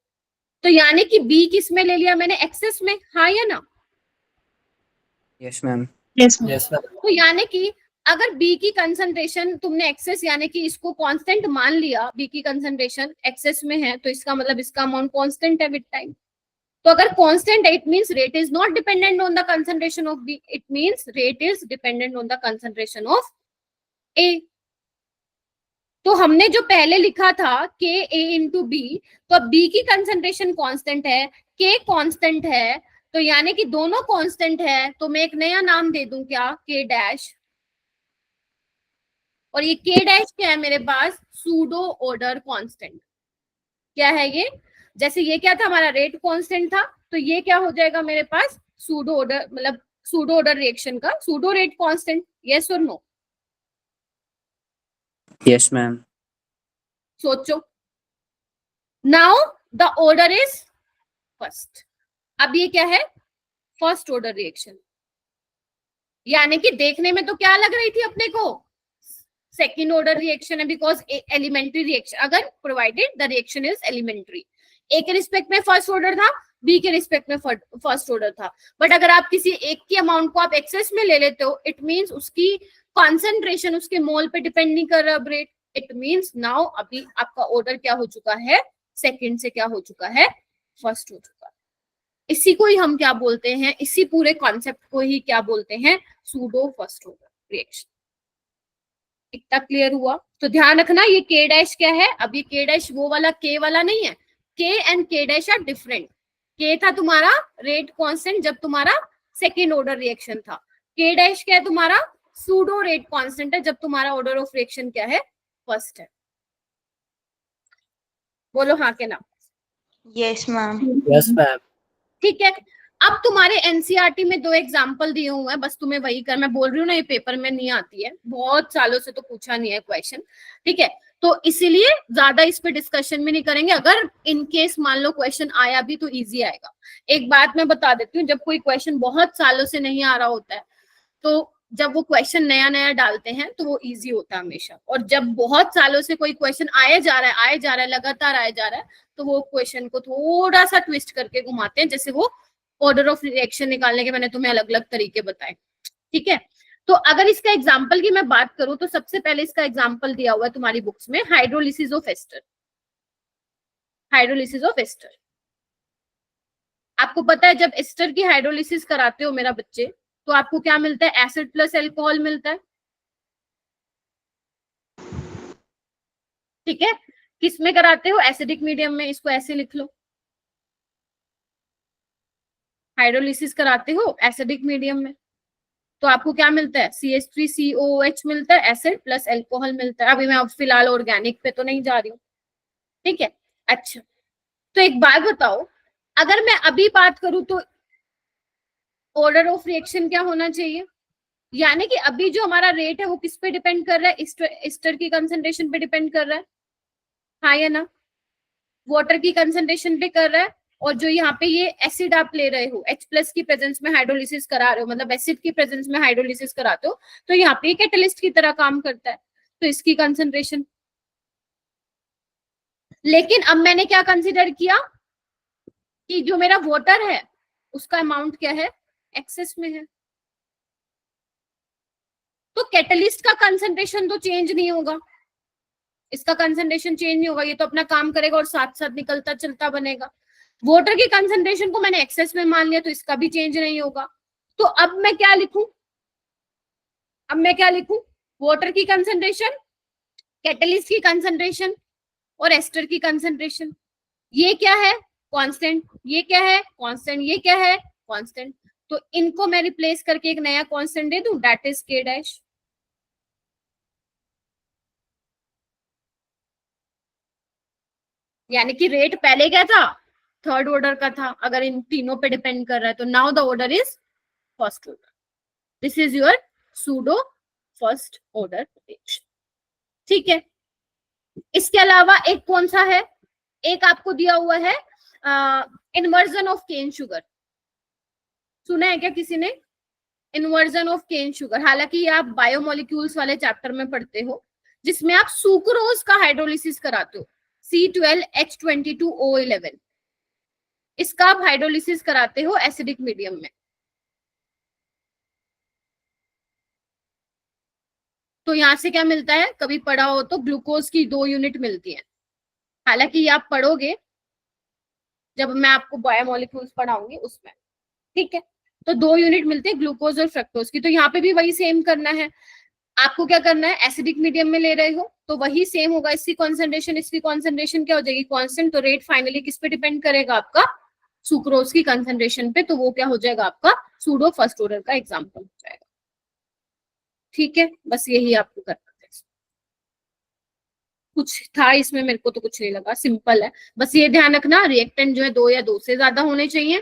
तो यानी कि b किस में ले लिया मैंने, एक्सेस में, हाँ या ना? Yes ma'am. Yes, ma'am. Yes ma'am. तो यानी कि अगर B की कंसंट्रेशन तुमने एक्सेस यानी कि इसको कांस्टेंट मान लिया, B की कंसंट्रेशन एक्सेस में है, तो इसका मतलब इसका अमाउंट कांस्टेंट है विद टाइम। तो अगर कांस्टेंट है, it means rate is not dependent on the concentration of B, it means rate is dependent on the concentration of A। तो हमने जो पहले लिखा था KA इंटू B, तो अब B की कंसंट्रेशन कांस्टेंट है, K कांस्टेंट है, तो यानी कि दोनों कांस्टेंट है, तो मैं एक नया नाम दे दूं क्या, K डैश। और ये K डैश क्या है मेरे पास, सूडो ऑर्डर कांस्टेंट। क्या है ये, जैसे ये क्या था हमारा रेट कांस्टेंट था, तो ये क्या हो जाएगा मेरे पास सूडो ऑर्डर, मतलब सूडो ऑर्डर रिएक्शन का सूडो रेट कांस्टेंट। यस और नो? Yes ma'am. सोचो। Now the order is first. अब ये क्या है, फर्स्ट ऑर्डर रिएक्शन, यानी कि देखने में तो क्या लग रही थी अपने को, सेकेंड ऑर्डर रिएक्शन है, बिकॉज एलिमेंट्री रिएक्शन, अगर provided the reaction is elementary. A के रिस्पेक्ट में फर्स्ट ऑर्डर था, बी के रिस्पेक्ट में फर्स्ट ऑर्डर था, बट अगर आप किसी एक की अमाउंट को आप एक्सेस में ले लेते हो, इट मींस उसकी कॉन्सेंट्रेशन उसके मोल पे डिपेंड नहीं कर रहा रेट। इट मींस नाउ अभी आपका ऑर्डर क्या हो चुका है, सेकंड से क्या हो चुका है, फर्स्ट हो चुका है। इसी को ही हम क्या बोलते हैं, इसी पूरे कॉन्सेप्ट को ही क्या बोलते हैं, सूडो फर्स्ट ऑर्डर रिएक्शन। इतना क्लियर हुआ? तो ध्यान रखना ये K डैश क्या है, अब ये K डैश वो वाला K वाला नहीं है, K and K dash are different. K था तुम्हारा रेट कांस्टेंट जब तुम्हारा सेकेंड ऑर्डर रिएक्शन था, K डैश क्या है तुम्हारा सूडो रेट कांस्टेंट है जब तुम्हारा ऑर्डर ऑफ रिएक्शन क्या है, फर्स्ट है। बोलो हाँ के ना? Yes ma'am. Yes ma'am. ठीक है। अब तुम्हारे एनसीईआरटी में 2 एग्जाम्पल दिए हुए हैं, बस तुम्हें वही कर, मैं बोल रही हूँ ना ये पेपर में नहीं आती है, बहुत सालों से तो पूछा नहीं है क्वेश्चन, ठीक है, तो इसीलिए ज्यादा इस पे डिस्कशन भी नहीं करेंगे। अगर इन केस मान लो क्वेश्चन आया भी तो इजी आएगा। एक बात मैं बता देती हूँ, जब कोई क्वेश्चन बहुत सालों से नहीं आ रहा होता है, तो जब वो क्वेश्चन नया नया डालते हैं तो वो इजी होता है हमेशा, और जब बहुत सालों से कोई क्वेश्चन आया जा रहा है लगातार आया जा रहा है, तो वो क्वेश्चन को थोड़ा सा ट्विस्ट करके घुमाते हैं, जैसे वो ऑर्डर ऑफ रिएक्शन निकालने के मैंने तुम्हें अलग अलग तरीके बताए, ठीक है। तो अगर इसका एग्जाम्पल की मैं बात करूं तो सबसे पहले इसका एग्जाम्पल दिया हुआ है तुम्हारी बुक्स में, hydrolysis of ester. Hydrolysis of ester, आपको पता है जब एस्टर की हाइड्रोलिसिस कराते हो मेरा बच्चे, तो आपको क्या मिलता है, एसिड प्लस एल्कोहल मिलता है, ठीक है। किस में कराते हो, एसिडिक मीडियम में, इसको ऐसे लिख लो, हाइड्रोलिसिस कराते हो एसिडिक मीडियम में, तो आपको क्या मिलता है, CH3COOH मिलता है, एसिड प्लस एल्कोहल मिलता है। अभी मैं अब फिलहाल ऑर्गेनिक पे तो नहीं जा रही हूँ, ठीक है। अच्छा, तो एक बात बताओ, अगर मैं अभी बात करूं तो ऑर्डर ऑफ रिएक्शन क्या होना चाहिए, यानी कि अभी जो हमारा रेट है वो किस पे डिपेंड कर रहा है, एस्टर की कंसंट्रेशन पे डिपेंड कर रहा है, हाँ या ना? वाटर की कंसंट्रेशन पे कर रहा है, और जो यहाँ पे ये एसिड आप ले रहे हो, H प्लस की प्रेजेंस में हाइड्रोलिसिस करा रहे हो, मतलब एसिड की प्रेजेंस में हाइड्रोलिसिस कराते हो, तो यहाँ पे कैटलिस्ट की तरह काम करता है, तो इसकी कंसंट्रेशन। लेकिन अब मैंने क्या कंसिडर किया कि जो मेरा वाटर है उसका अमाउंट क्या है, एक्सेस में है, तो कैटलिस्ट का कंसंट्रेशन तो चेंज नहीं होगा, इसका कंसंट्रेशन चेंज नहीं होगा, ये तो अपना काम करेगा और साथ साथ निकलता चलता बनेगा। वाटर की कंसंट्रेशन को मैंने एक्सेस में मान लिया, तो इसका भी चेंज नहीं होगा। तो अब मैं क्या लिखूं, अब मैं क्या लिखूं, वाटर की कंसंट्रेशन, कैटलिस्ट की कंसंट्रेशन और एस्टर की कंसंट्रेशन, ये क्या है कांस्टेंट, ये क्या है कांस्टेंट, ये क्या है कांस्टेंट, तो इनको मैं रिप्लेस करके एक नया कांस्टेंट दे दूं, दैट इज K डैश। यानी कि रेट पहले क्या था, थर्ड ऑर्डर का था, अगर इन तीनों पे डिपेंड कर रहा है तो now the order is first order. This is your pseudo first order reaction. ठीक है. इसके अलावा एक कौन सा है, एक आपको दिया हुआ है इन्वर्जन ऑफ केन शुगर. सुना है क्या किसी ने इन्वर्जन ऑफ केन शुगर? हालांकि ये आप बायोमोलिक्यूल्स वाले चैप्टर में पढ़ते हो, जिसमें आप सुक्रोज का हाइड्रोलिसिस कराते हो, C12H22O11. इसका आप हाइड्रोलिसिस कराते हो एसिडिक मीडियम में. तो यहां से क्या मिलता है, कभी पढ़ा हो तो ग्लूकोज की 2 यूनिट मिलती है. हालांकि ये आप पढ़ोगे जब मैं आपको बायोमोलिक्यूल्स पढ़ाऊंगी उसमें. ठीक है. तो 2 यूनिट मिलते हैं ग्लूकोज और फ्रक्टोज की. तो यहाँ पे भी वही सेम करना है. आपको क्या करना है, एसिडिक मीडियम में ले रहे हो तो वही सेम होगा. इसकी कॉन्सेंट्रेशन क्या हो जाएगी, कांस्टेंट. तो रेट फाइनली किस पे डिपेंड करेगा, आपका सुक्रोज की कंसेंट्रेशन पे. तो वो क्या हो जाएगा, आपका सूडो फर्स्ट ऑर्डर का एग्जांपल हो जाएगा. ठीक है. बस यही आपको करना है. कुछ था इसमें, मेरे को तो कुछ नहीं लगा, सिंपल है. बस ये ध्यान रखना रिएक्टेंट जो है 2 या 2 से ज्यादा होने चाहिए,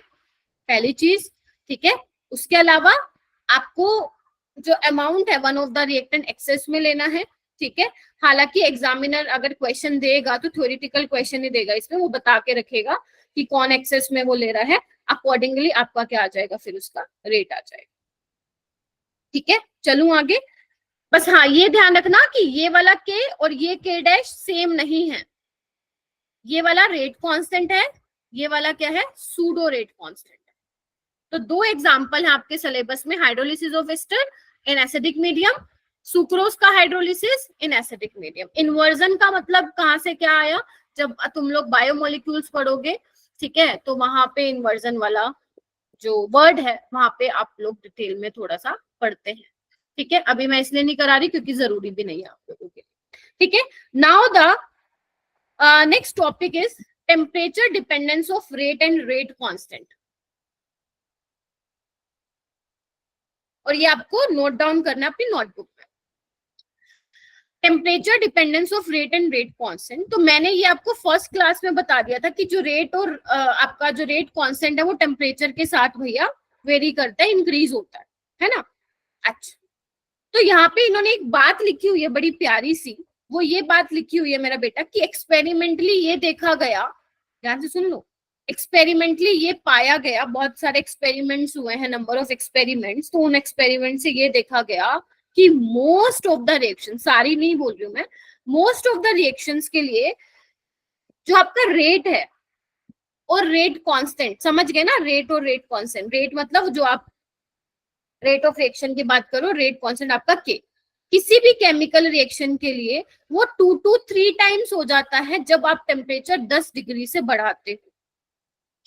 पहली चीज. ठीक है. उसके अलावा आपको जो अमाउंट है one of the reactant excess में लेना है. ठीक है. हालांकि एग्जामिनर अगर क्वेश्चन देगा तो थ्योरेटिकल क्वेश्चन ही देगा, इसमें वो बता के रखेगा कि कौन एक्सेस में वो ले रहा है. अकॉर्डिंगली आपका क्या आ जाएगा, फिर उसका रेट आ जाएगा. ठीक है. चलूं आगे. बस हाँ, ये ध्यान रखना कि ये वाला के और ये के डैश सेम नहीं है. ये वाला रेट कांस्टेंट है, ये वाला क्या है, सूडो रेट कांस्टेंट है. तो 2 एग्जांपल है आपके सिलेबस में, hydrolysis of ester in acidic medium, sucrose का hydrolysis in acidic medium. Inversion का मतलब कहाँ से क्या आया, जब तुम लोग बायोमोलिक्यूल्स पढ़ोगे, ठीक है, तो वहां पे इन्वर्जन वाला जो वर्ड है वहां पे आप लोग डिटेल में थोड़ा सा पढ़ते हैं. ठीक है. अभी मैं इसलिए नहीं करा रही क्योंकि जरूरी भी नहीं है आप लोगों के. ठीक है. Now the next topic is temperature dependence of rate and rate constant. और ये आपको नोट डाउन करना है अपनी नोटबुक में. Temperature dependence of rate and rate constant. तो मैंने ये आपको फर्स्ट क्लास में बता दिया था कि जो रेट और आपका जो रेट कांस्टेंट है वो टेम्परेचर के साथ भैया वेरी करता है, इंक्रीज होता है ना. अच्छा. तो यहाँ पे इन्होंने एक बात लिखी हुई है बड़ी प्यारी सी. वो ये बात लिखी हुई है मेरा बेटा कि एक्सपेरिमेंटली ये देखा गया, ध्यान से सुन लो, एक्सपेरिमेंटली ये पाया गया, बहुत सारे एक्सपेरिमेंट्स हुए हैं, नंबर ऑफ एक्सपेरिमेंट्स. तो उन एक्सपेरिमेंट से ये देखा गया कि मोस्ट ऑफ द रिएक्शन, सारी नहीं बोल रही हूँ मैं, मोस्ट ऑफ द रिएक्शंस के लिए जो आपका रेट है और रेट कांस्टेंट, समझ गए ना, रेट और रेट कांस्टेंट. रेट मतलब जो आप रेट ऑफ रिएक्शन की बात करो, रेट कांस्टेंट आपका के. किसी भी केमिकल रिएक्शन के लिए वो 2 to 3 टाइम्स हो जाता है जब आप टेम्परेचर 10 डिग्री से बढ़ाते हो.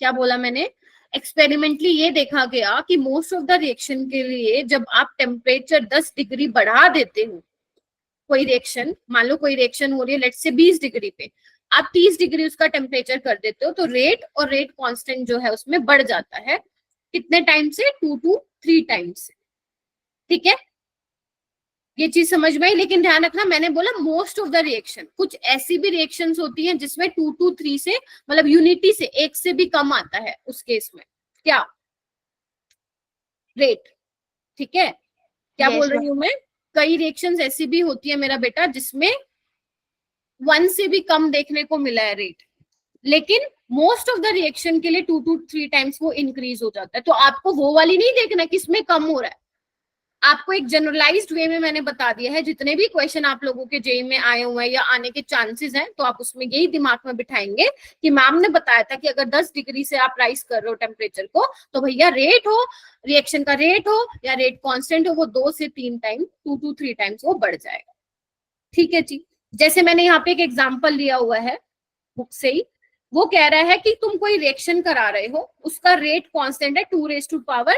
क्या बोला मैंने, एक्सपेरिमेंटली ये देखा गया कि मोस्ट ऑफ द रिएक्शन के लिए जब आप टेम्परेचर 10 डिग्री बढ़ा देते हो, कोई रिएक्शन, मान लो कोई रिएक्शन हो रही है लेट्स से 20 डिग्री पे, आप 30 डिग्री उसका टेम्परेचर कर देते हो, तो रेट और रेट कांस्टेंट जो है उसमें बढ़ जाता है. कितने टाइम से, 2 to 3 टाइम्स से. ठीक है. ये चीज समझ में आई. लेकिन ध्यान रखना, मैंने बोला मोस्ट ऑफ द रिएक्शन, कुछ ऐसी भी रिएक्शंस होती हैं जिसमें 2 to 3 से, मतलब यूनिटी से 1 से भी कम आता है, उस केस में क्या रेट. ठीक है. क्या Yes, बोल रही हूँ मैं, कई रिएक्शंस ऐसी भी होती है मेरा बेटा जिसमें 1 से भी कम देखने को मिला है रेट, लेकिन मोस्ट ऑफ द रिएक्शन के लिए 2 to 3 टाइम्स वो इंक्रीज हो जाता है. तो आपको वो वाली नहीं देखना किसमें कम हो रहा है, आपको एक जनरलाइज्ड वे में मैंने बता दिया है. जितने भी क्वेश्चन आप लोगों के जेई में आए हुए हैं या आने के चांसेस हैं, तो आप उसमें यही दिमाग में बिठाएंगे कि मैम ने बताया था कि अगर 10 डिग्री से आप राइज कर रहे हो टेम्परेचर को, तो भैया रेट हो, रिएक्शन का रेट हो या रेट कांस्टेंट हो, वो 2 से 3 टाइम, 2 to 3 टाइम्स वो बढ़ जाएगा. ठीक है जी. जैसे मैंने यहाँ पे एक एग्जाम्पल लिया हुआ है बुक से ही, वो कह रहा है कि तुम कोई रिएक्शन करा रहे हो, उसका रेट कांस्टेंट है 2 raised to power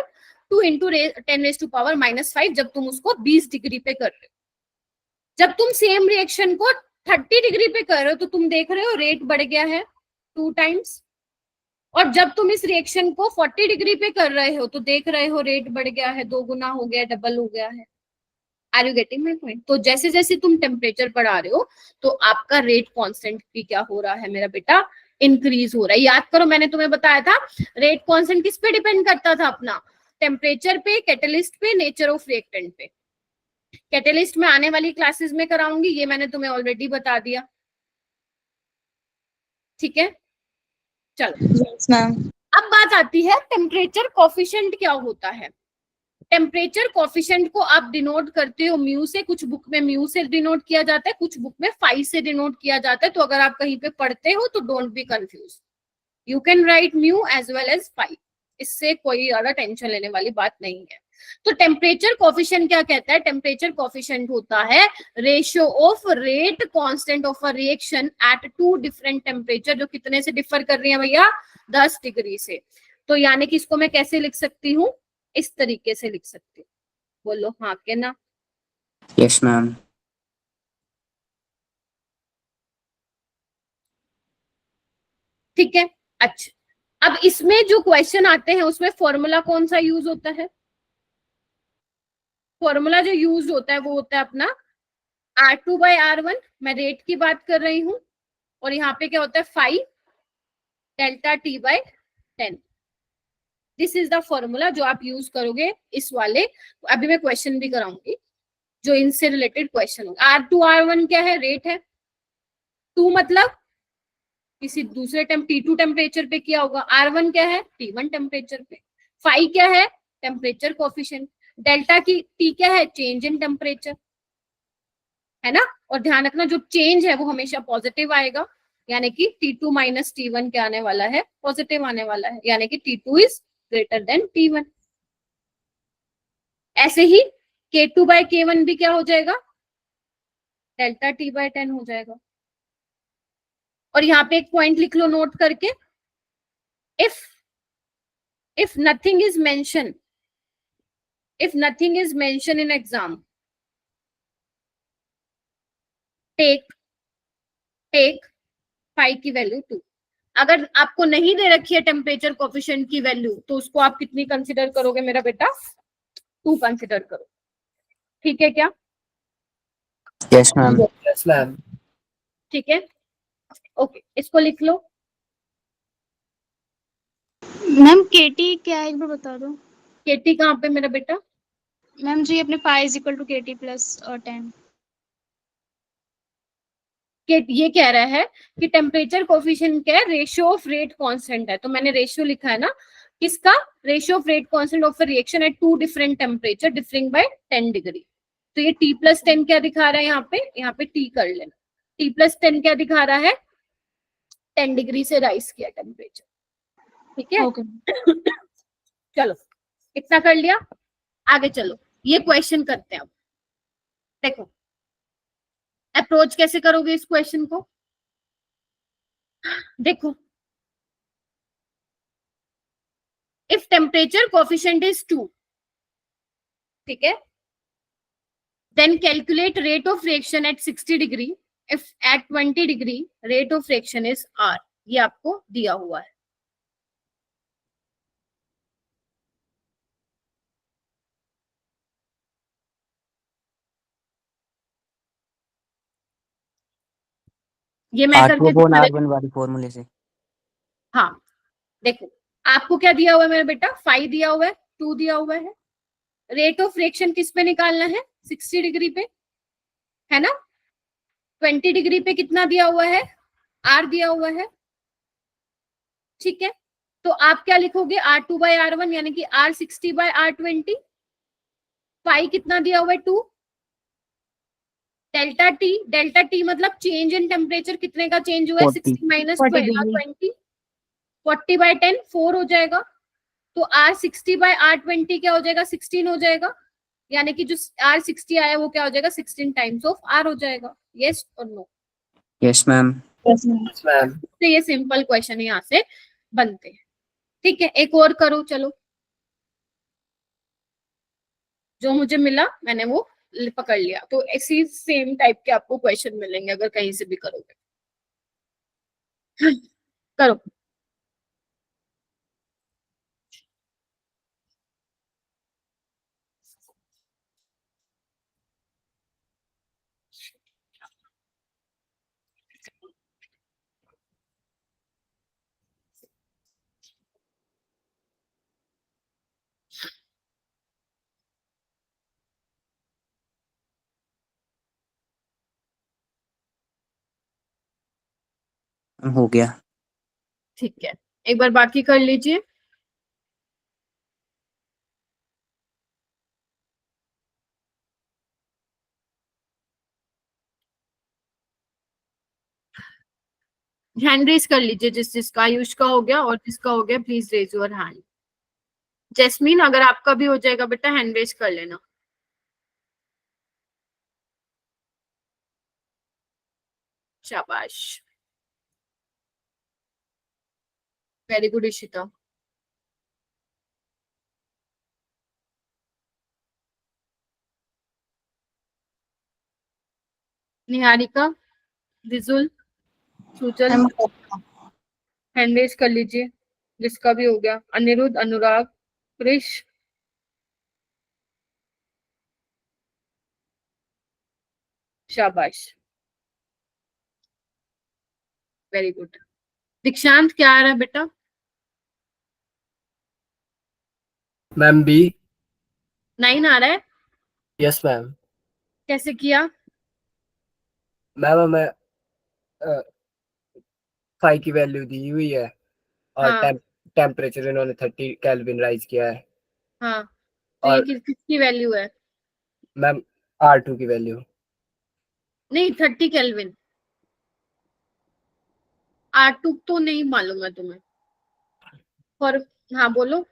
2 into 10 raised to power -5, जब तुम उसको 20 डिग्री पे कर रहे हो. जब तुम सेम रिएक्शन को 30 डिग्री पे कर रहे हो तो तुम देख रहे हो रेट बढ़ गया है 2 टाइम्स. और जब तुम इस रिएक्शन को 40 डिग्री पे कर रहे हो तो देख रहे हो रेट बढ़ गया है, 2 गुना हो गया, डबल हो गया है. Are you getting my point? तो जैसे जैसे तुम टेम्परेचर बढ़ा रहे हो तो आपका रेट कांस्टेंट भी क्या हो रहा है मेरा बेटा, इंक्रीज हो रहा है। याद करो मैंने तुम्हें बताया था रेट कांस्टेंट किस पे डिपेंड करता था अपना, टेम्परेचर पे, कैटलिस्ट पे, नेचर ऑफ रिएक्टेंट पे। कैटलिस्ट में आने वाली क्लासेस में कराऊंगी, ये मैंने तुम्हें ऑलरेडी बता दिया। ठीक है, चलो यस मैम। अब बात आती है टेम्परेचर कोफिशिएंट क्या होता है। टेम्परेचर कोफिशिएंट को आप डिनोट करते हो म्यू से, कुछ बुक में म्यू से डिनोट किया जाता है, कुछ बुक में फाई से डिनोट किया जाता है। तो अगर आप कहीं पे पढ़ते हो तो don't be confuse, you can write mu as well as phi, इससे कोई ज्यादा टेंशन लेने वाली बात नहीं है। तो टेम्परेचर कोफिशिएंट क्या कहता है, टेम्परेचर कोफिशिएंट होता है ratio of rate constant of a reaction at two different temperature, जो कितने से डिफर कर रही है भैया, 10 डिग्री से। तो यानी कि इसको मैं कैसे लिख सकती हूँ, इस तरीके से लिख सकती हूँ, बोलो हाँ के ना। Yes, ma'am. ठीक है, अच्छा अब इसमें जो क्वेश्चन आते हैं उसमें फॉर्मूला कौन सा यूज होता है, फॉर्मूला जो यूज होता है वो होता है अपना R2/R1, मैं रेट की बात कर रही हूं, और यहाँ पे क्या होता है 5 delta T/10। This is the formula जो आप यूज करोगे इस वाले, अभी मैं क्वेश्चन भी कराऊंगी जो इनसे रिलेटेड क्वेश्चन होगा। R2/R1 क्या है, रेट है, 2 मतलब किसी दूसरे T2 टेम्परेचर पे किया होगा, R1 क्या है, T1 टेम्परेचर पे, 5 क्या है, टेम्परेचर कोफिशिएंट, डेल्टा की T क्या है, चेंज इन टेम्परेचर, है ना। और ध्यान रखना जो चेंज है वो हमेशा पॉजिटिव आएगा, यानी कि T2 माइनस T1 क्या आने वाला है, पॉजिटिव आने वाला है, यानी कि T2 is greater than T1। ऐसे ही K2/K1 भी क्या हो जाएगा, डेल्टा T/10 हो जाएगा। और यहाँ पे एक पॉइंट लिख लो नोट करके, if nothing is mentioned, if nothing is mentioned in exam, take 5 की वैल्यू 2। अगर आपको नहीं दे रखी है टेम्परेचर कोफिशिएंट की वैल्यू तो उसको आप कितनी कंसिडर करोगे मेरा बेटा, 2 कंसिडर करो, ठीक है क्या। Yes, ma'am. Yes, ma'am. ठीक है, ओके इसको लिख लो। मैम केटी क्या है एक बार बता दो। केटी कहाँ पे मेरा बेटा, मैम जी अपने phi is equal to KT plus 10। ये कह रहा है कि टेम्परेचर कोफिशिएंट क्या है, रेशियो ऑफ रेट कांस्टेंट है, तो मैंने रेशियो लिखा है ना, किसका, ratio of rate constant of a reaction at 2 different temperature differing by 10 degree. तो ये T+10 क्या दिखा रहा है, यहाँ पे T कर लेना, T+10 क्या दिखा रहा है, 10 डिग्री से राइज किया टेम्परेचर, ठीक है। ओके चलो इतना कर लिया, आगे चलो ये क्वेश्चन करते हैं। अब देखो अप्रोच कैसे करोगे इस क्वेश्चन को, देखो इफ टेम्परेचर कोफिशिएंट इज 2, ठीक है, then calculate rate of reaction at 60 degree, if at 20 degree rate of reaction is R, ये आपको दिया हुआ है। ये मैं करके R2/R1 दिखा देती वाली फॉर्मूले से। हाँ देखो आपको क्या दिया हुआ है मेरा बेटा, 5 दिया हुआ है, 2 दिया हुआ है, रेट ऑफ रिएक्शन किस पे निकालना है, 60 डिग्री पे, है ना। 20 डिग्री पे कितना दिया हुआ है, R दिया हुआ है, ठीक है। तो आप क्या लिखोगे, R2/R1 यानी कि R60/R20, फाई कितना दिया हुआ है 2, डेल्टा टी मतलब चेंज इन टेम्परेचर कितने का चेंज हुआ है, 40 60 माइनस 40 डिग्री 20, 40/10 4 हो जाएगा, तो R60/R20 क्या हो जाएगा, 16 हो जाएगा, यानी कि जो R60 आया वो क्या हो जाएगा, 16 टाइम्स ऑफ R हो जाएगा, यस और no. Yes, ma'am. Yes, ma'am. तो ये सिंपल क्वेश्चन यहाँ से बनते हैं, ठीक है। एक और करो चलो, जो मुझे मिला मैंने वो पकड़ लिया, तो ऐसी सेम टाइप के आपको क्वेश्चन मिलेंगे अगर कहीं से भी करोगे। करो, हो गया। ठीक है, एक बार बाकी कर लीजिए। हैंड रेज कर लीजिए, जिसका आयुष का हो गया और जिसका हो गया please raise your hand. Jasmine, अगर आपका भी हो जाएगा बेटा हैंड रेज कर लेना। शाबाश, very good Ishita. Niharika, Rijul, Sujal, ma'am hand raise कर लीजिए जिसका भी हो गया। अनिरुद्ध, अनुराग, क्रिश, शाबाश, वेरी गुड। दीक्षांत, क्या आ रहा है बेटा? Ma'am B. 9 आ रहा है, यस मैम। कैसे किया? मैम हमें 5 की वैल्यू दी हुई है और हाँ टेम्परेचर इन्होंने 30 केल्विन राइज किया है। हाँ, तो ये और किसकी वैल्यू है? मैम R2 की वैल्यू। नहीं, 30 केल्विन। R2 तो नहीं मालूम है तुम्हें, और हाँ बोलो।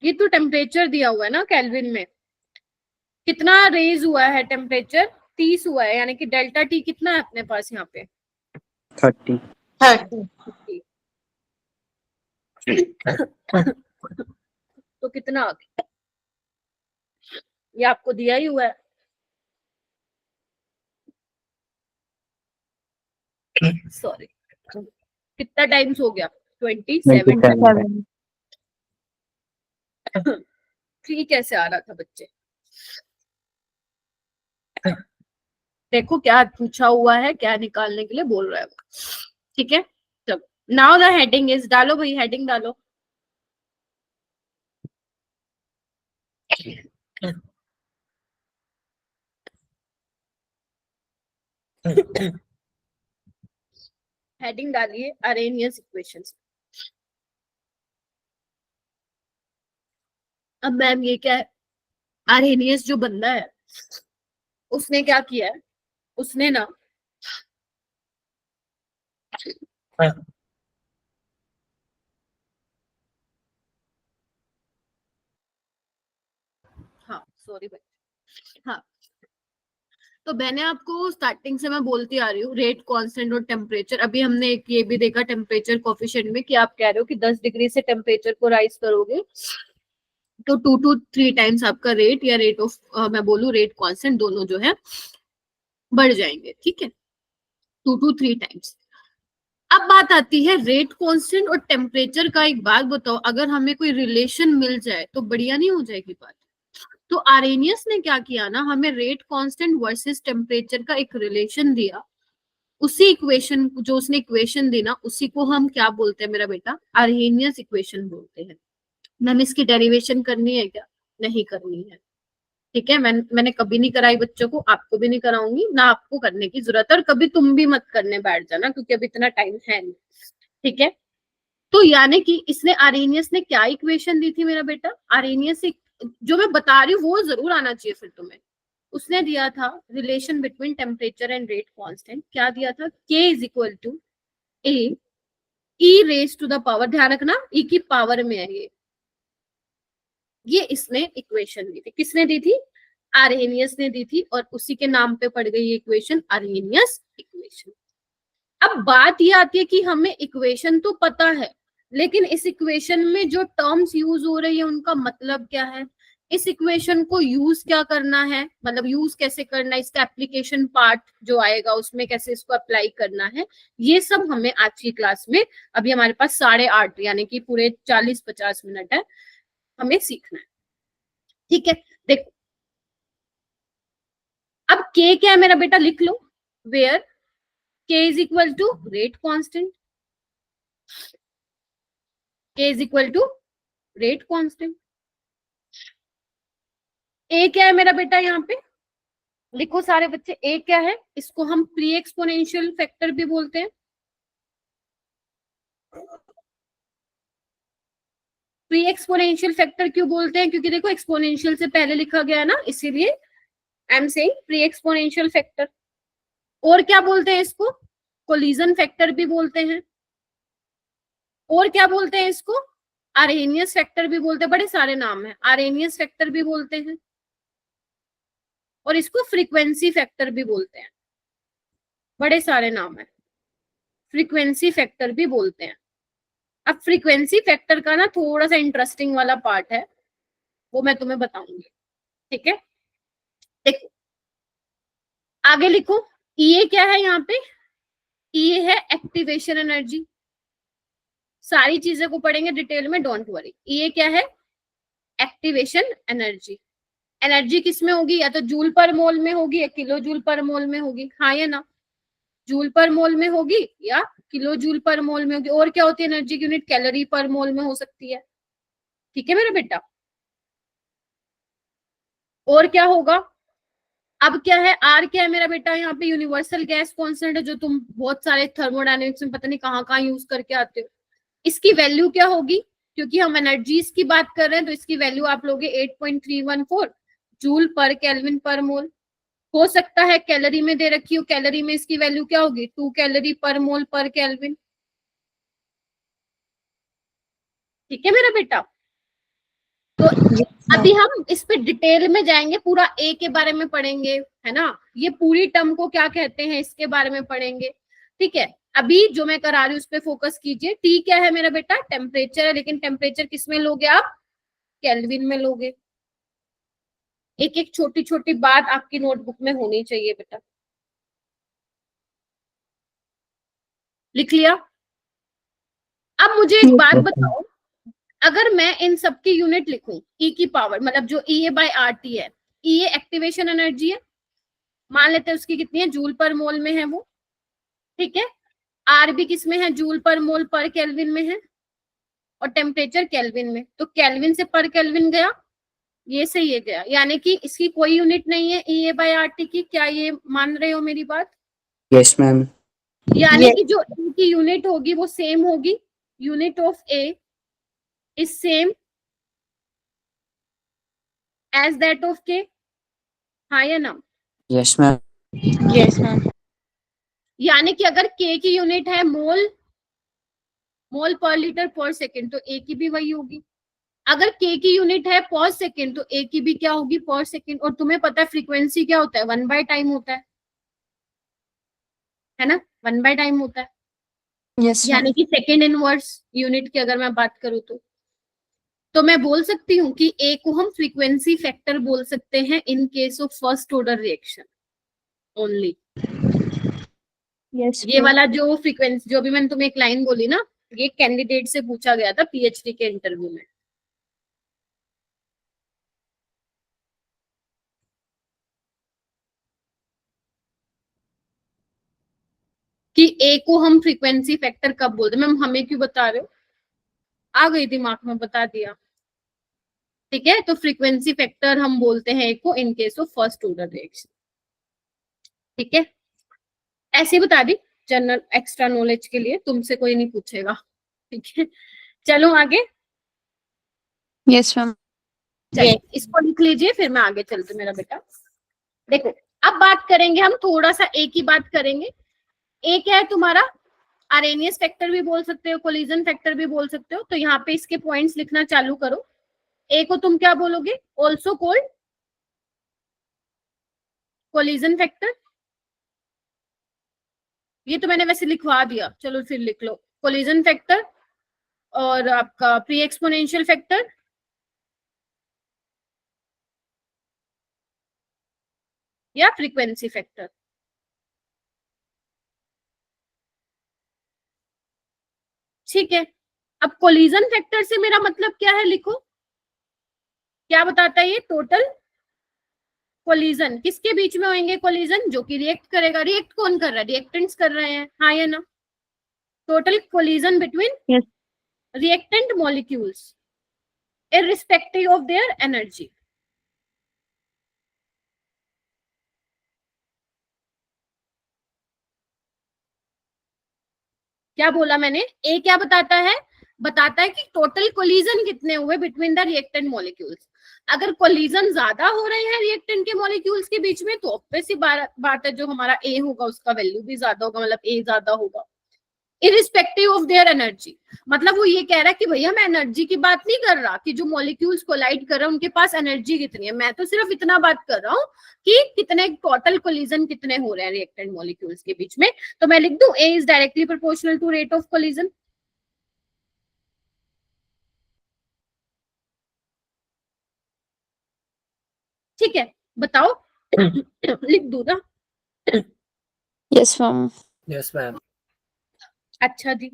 ये तो टेम्परेचर दिया हुआ है ना केल्विन में। कितना रेज हुआ है टेम्परेचर? 30 हुआ है, यानी कि डेल्टा टी कितना है अपने पास यहाँ पे? 30। 30। तो कितना आ गया? ये आपको दिया ही हुआ है। सॉरी, कितना टाइम्स हो गया? 27 टाइम्स। 27। ठीक, कैसे आ रहा था बच्चे? देखो क्या पूछा हुआ है, क्या निकालने के लिए बोल रहा है वो। ठीक है, चलो नाउ द हेडिंग इज, डालो भाई हेडिंग डालो। हेडिंग डालिए अरेनियस इक्वेशंस। अब मैम ये क्या है? अरेनियस जो बंदा है उसने क्या किया है, उसने ना हाँ सॉरी भाई, हाँ तो मैंने आपको स्टार्टिंग से मैं बोलती आ रही हूँ रेट कांस्टेंट और टेम्परेचर। अभी हमने एक ये भी देखा टेम्परेचर कोफिशिएंट में कि आप कह रहे हो कि 10 डिग्री से टेम्परेचर को राइज करोगे तो 2 to 3 टाइम्स आपका रेट या रेट ऑफ मैं बोलूँ रेट कांस्टेंट दोनों जो है बढ़ जाएंगे। ठीक है, 2 to 3 टाइम्स। अब बात आती है रेट कांस्टेंट और टेम्परेचर का। एक बात बताओ, अगर हमें कोई रिलेशन मिल जाए तो बढ़िया नहीं हो जाएगी बात? तो आरेनियस ने क्या किया ना, हमें रेट कांस्टेंट वर्सेस टेम्परेचर का एक रिलेशन दिया। उसी इक्वेशन जो उसने इक्वेशन दी ना, उसी को हम क्या बोलते हैं मेरा बेटा? आर्हेनियस इक्वेशन बोलते हैं। मैंने इसकी डेरिवेशन करनी है क्या? नहीं करनी है। ठीक है, मैंने कभी नहीं कराई बच्चों को, आपको भी नहीं कराऊंगी, ना आपको करने की जरूरत है, और कभी तुम भी मत करने बैठ जाना क्योंकि अभी इतना टाइम है नहीं। ठीक है, तो यानी कि इसने आरेनियस ने क्या इक्वेशन दी थी मेरा बेटा? आरेनियस जो मैं बता रही हूँ वो जरूर आना चाहिए फिर तुम्हें। उसने दिया था relation between temperature and rate constant. क्या दिया था? K is equal to A E raise to the power, ध्यान रखना ई की पावर में है ये इसने इक्वेशन दी थी। किसने दी थी? आर्हेनियस ने दी थी, और उसी के नाम पे पड़ गई ये इक्वेशन आर्हेनियस इक्वेशन। अब बात ये आती है कि हमें इक्वेशन तो पता है, लेकिन इस इक्वेशन में जो टर्म्स यूज हो रही है उनका मतलब क्या है? इस इक्वेशन को यूज क्या करना है, मतलब यूज कैसे करना है, इसका एप्लीकेशन पार्ट जो आएगा उसमें कैसे इसको अप्लाई करना है, ये सब हमें आज की क्लास में, अभी हमारे पास 8:30 यानी कि पूरे 40-50 मिनट है, हमें सीखना है। ठीक है, देखो अब के क्या है मेरा बेटा, लिख लो। Where K is equal to rate constant, K is equal to rate constant. A क्या है मेरा बेटा यहाँ पे? लिखो सारे बच्चे, ए क्या है, इसको हम प्री एक्सपोनेंशियल फैक्टर भी बोलते हैं। प्री एक्सपोनेंशियल फैक्टर क्यों बोलते हैं, क्योंकि देखो एक्सपोनेंशियल से पहले लिखा गया है ना, इसीलिए I am saying pre exponential factor. और क्या बोलते हैं इसको, कोलिजन फैक्टर भी बोलते हैं। और क्या बोलते हैं इसको, आरेनियस फैक्टर भी बोलते हैं, बड़े सारे नाम है, आरेनियस फैक्टर भी बोलते हैं, और इसको फ्रीक्वेंसी फैक्टर भी बोलते हैं, बड़े सारे नाम है, फ्रीक्वेंसी फैक्टर भी बोलते हैं। अब फ्रीक्वेंसी फैक्टर का ना थोड़ा सा इंटरेस्टिंग वाला पार्ट है, वो मैं तुम्हें बताऊंगी, ठीक है। देखो आगे लिखो, ये क्या है यहाँ पे, ये है एक्टिवेशन एनर्जी। सारी चीजें को पढ़ेंगे डिटेल में, डोंट वरी। ये क्या है, एक्टिवेशन एनर्जी। एनर्जी किस में होगी, या तो जूल पर मोल में होगी या किलो जूल पर मोल में होगी, हाँ या ना, जूल पर मोल में होगी या किलो जूल पर मोल में होगी। और क्या होती है एनर्जी की यूनिट, कैलोरी पर मोल में हो सकती है, ठीक है मेरा बेटा। और क्या होगा, अब क्या है, आर क्या है मेरा बेटा, यहाँ पे यूनिवर्सल गैस कांस्टेंट है, जो तुम बहुत सारे थर्मोडायनेमिक्स में पता नहीं कहाँ यूज करके आते हो। इसकी वैल्यू क्या होगी, क्योंकि हम एनर्जीज की बात कर रहे हैं, तो इसकी वैल्यू आप लोगे 8.314 जूल पर केल्विन पर मोल। हो सकता है कैलोरी में दे रखी हो, कैलोरी में इसकी वैल्यू क्या होगी, 2 कैलोरी पर मोल पर केल्विन, ठीक है मेरा बेटा। तो अभी हम इस पे डिटेल में जाएंगे, पूरा ए के बारे में पढ़ेंगे, है ना, ये पूरी टर्म को क्या कहते हैं इसके बारे में पढ़ेंगे, ठीक है। अभी जो मैं करा रही हूँ उस पे फोकस कीजिए। टी क्या है मेरा बेटा, टेम्परेचर है, लेकिन टेम्परेचर किस में लोगे आप, केल्विन में लोगे। एक एक छोटी छोटी बात आपकी नोटबुक में होनी चाहिए बेटा, लिख लिया। अब मुझे एक बात बताओ, अगर मैं इन सबकी यूनिट लिखूं, ई की पावर, मतलब जो ई ए बाई आर टी है, ई ए एक्टिवेशन एनर्जी है, मान लेते हैं उसकी कितनी है, जूल पर मोल में है वो, ठीक है। आर भी किस में है, जूल पर मोल पर केल्विन में है, और टेम्परेचर केल्विन में। तो केल्विन से पर केल्विन गया, ये से ये गया, यानी कि इसकी कोई यूनिट नहीं है ई ए बाई आर टी की। क्या ये मान रहे हो मेरी बात, यस मैम। यानी कि जो ई की यूनिट होगी वो सेम होगी, unit of A is same as that of K, हाँ या ना, यस मैम। Yes ma'am. यानी कि अगर के की यूनिट है मोल, मोल पर लीटर पर सेकेंड, तो ए की भी वही होगी। अगर के की यूनिट है पर सेकेंड, तो ए की भी क्या होगी, पर सेकेंड। और तुम्हें पता है फ्रीक्वेंसी क्या होता है, 1/टाइम होता है ना, 1/टाइम होता है, यस यानी कि सेकेंड इनवर्स यूनिट की अगर मैं बात करूँ तो मैं बोल सकती हूँ कि ए को हम फ्रीक्वेंसी फैक्टर बोल सकते हैं in case of first order reaction only. ये वाला जो फ्रीक्वेंसी, जो भी मैंने तुम्हें एक लाइन बोली ना, ये कैंडिडेट से पूछा गया था पीएचडी के इंटरव्यू में। कि ए को हम फ्रीक्वेंसी फैक्टर कब बोलते हैं, मैम हमें क्यों बता रहे हो, आ गई दिमाग में, बता दिया, ठीक है। तो फ्रीक्वेंसी फैक्टर हम बोलते हैं ए को in case of first order reaction, ठीक है। ऐसे बता दी जनरल एक्स्ट्रा नॉलेज के लिए, तुमसे कोई नहीं पूछेगा, ठीक है। चलो आगे, यस मैम। चलिए इसको लिख लीजिए, फिर मैं आगे चलती हूँ मेरा बेटा। देखो अब बात करेंगे हम थोड़ा सा ए की बात करेंगे। ए क्या है तुम्हारा, आरेनियस फैक्टर भी बोल सकते हो, कोलिजन फैक्टर भी बोल सकते हो। तो यहाँ पे इसके पॉइंट्स लिखना चालू करो। ए को तुम क्या बोलोगे, ऑल्सो कॉल्ड कोलिजन फैक्टर, ये तो मैंने वैसे लिखवा दिया, चलो फिर लिख लो, कोलिजन फैक्टर और आपका प्री एक्सपोनेंशियल फैक्टर, या फ्रीक्वेंसी फैक्टर। ठीक है, अब कोलिजन फैक्टर से मेरा मतलब क्या है, लिखो क्या बताता है ये, टोटल कोलिजन किसके बीच में होंगे, कोलिजन जो कि रिएक्ट करेगा। रिएक्ट कौन कर रहा है, रिएक्टेंट्स कर रहे हैं, हाँ या ना। Total collision between reactant molecules irrespective of their energy, क्या बोला मैंने? ए क्या बताता है कि टोटल कोलिजन कितने हुए बिटवीन द रिएक्टेंट मॉलिक्यूल्स। अगर कोलिजन ज्यादा हो रहे हैं रिएक्टेंट के मॉलिक्यूल्स के बीच में तो ऑब्वियस सी बात है जो हमारा ए होगा उसका वैल्यू भी ज्यादा होगा, मतलब ए ज्यादा होगा इरिस्पेक्टिव ऑफ देयर एनर्जी। मतलब वो ये कह रहा है कि भैया मैं एनर्जी की बात नहीं कर रहा कि जो मॉलिक्यूल्स कोलाइड कर रहे हैं उनके पास एनर्जी कितनी है, मैं तो सिर्फ इतना बात कर रहा हूँ कि कितने टोटल कोलिजन कितने हो रहे हैं रिएक्टेंट मॉलिक्यूल्स के बीच में। तो मैं लिख दूं A is directly proportional to rate of collision. ठीक है, बताओ लिख दूं ना? Yes ma'am. Yes ma'am. अच्छा जी,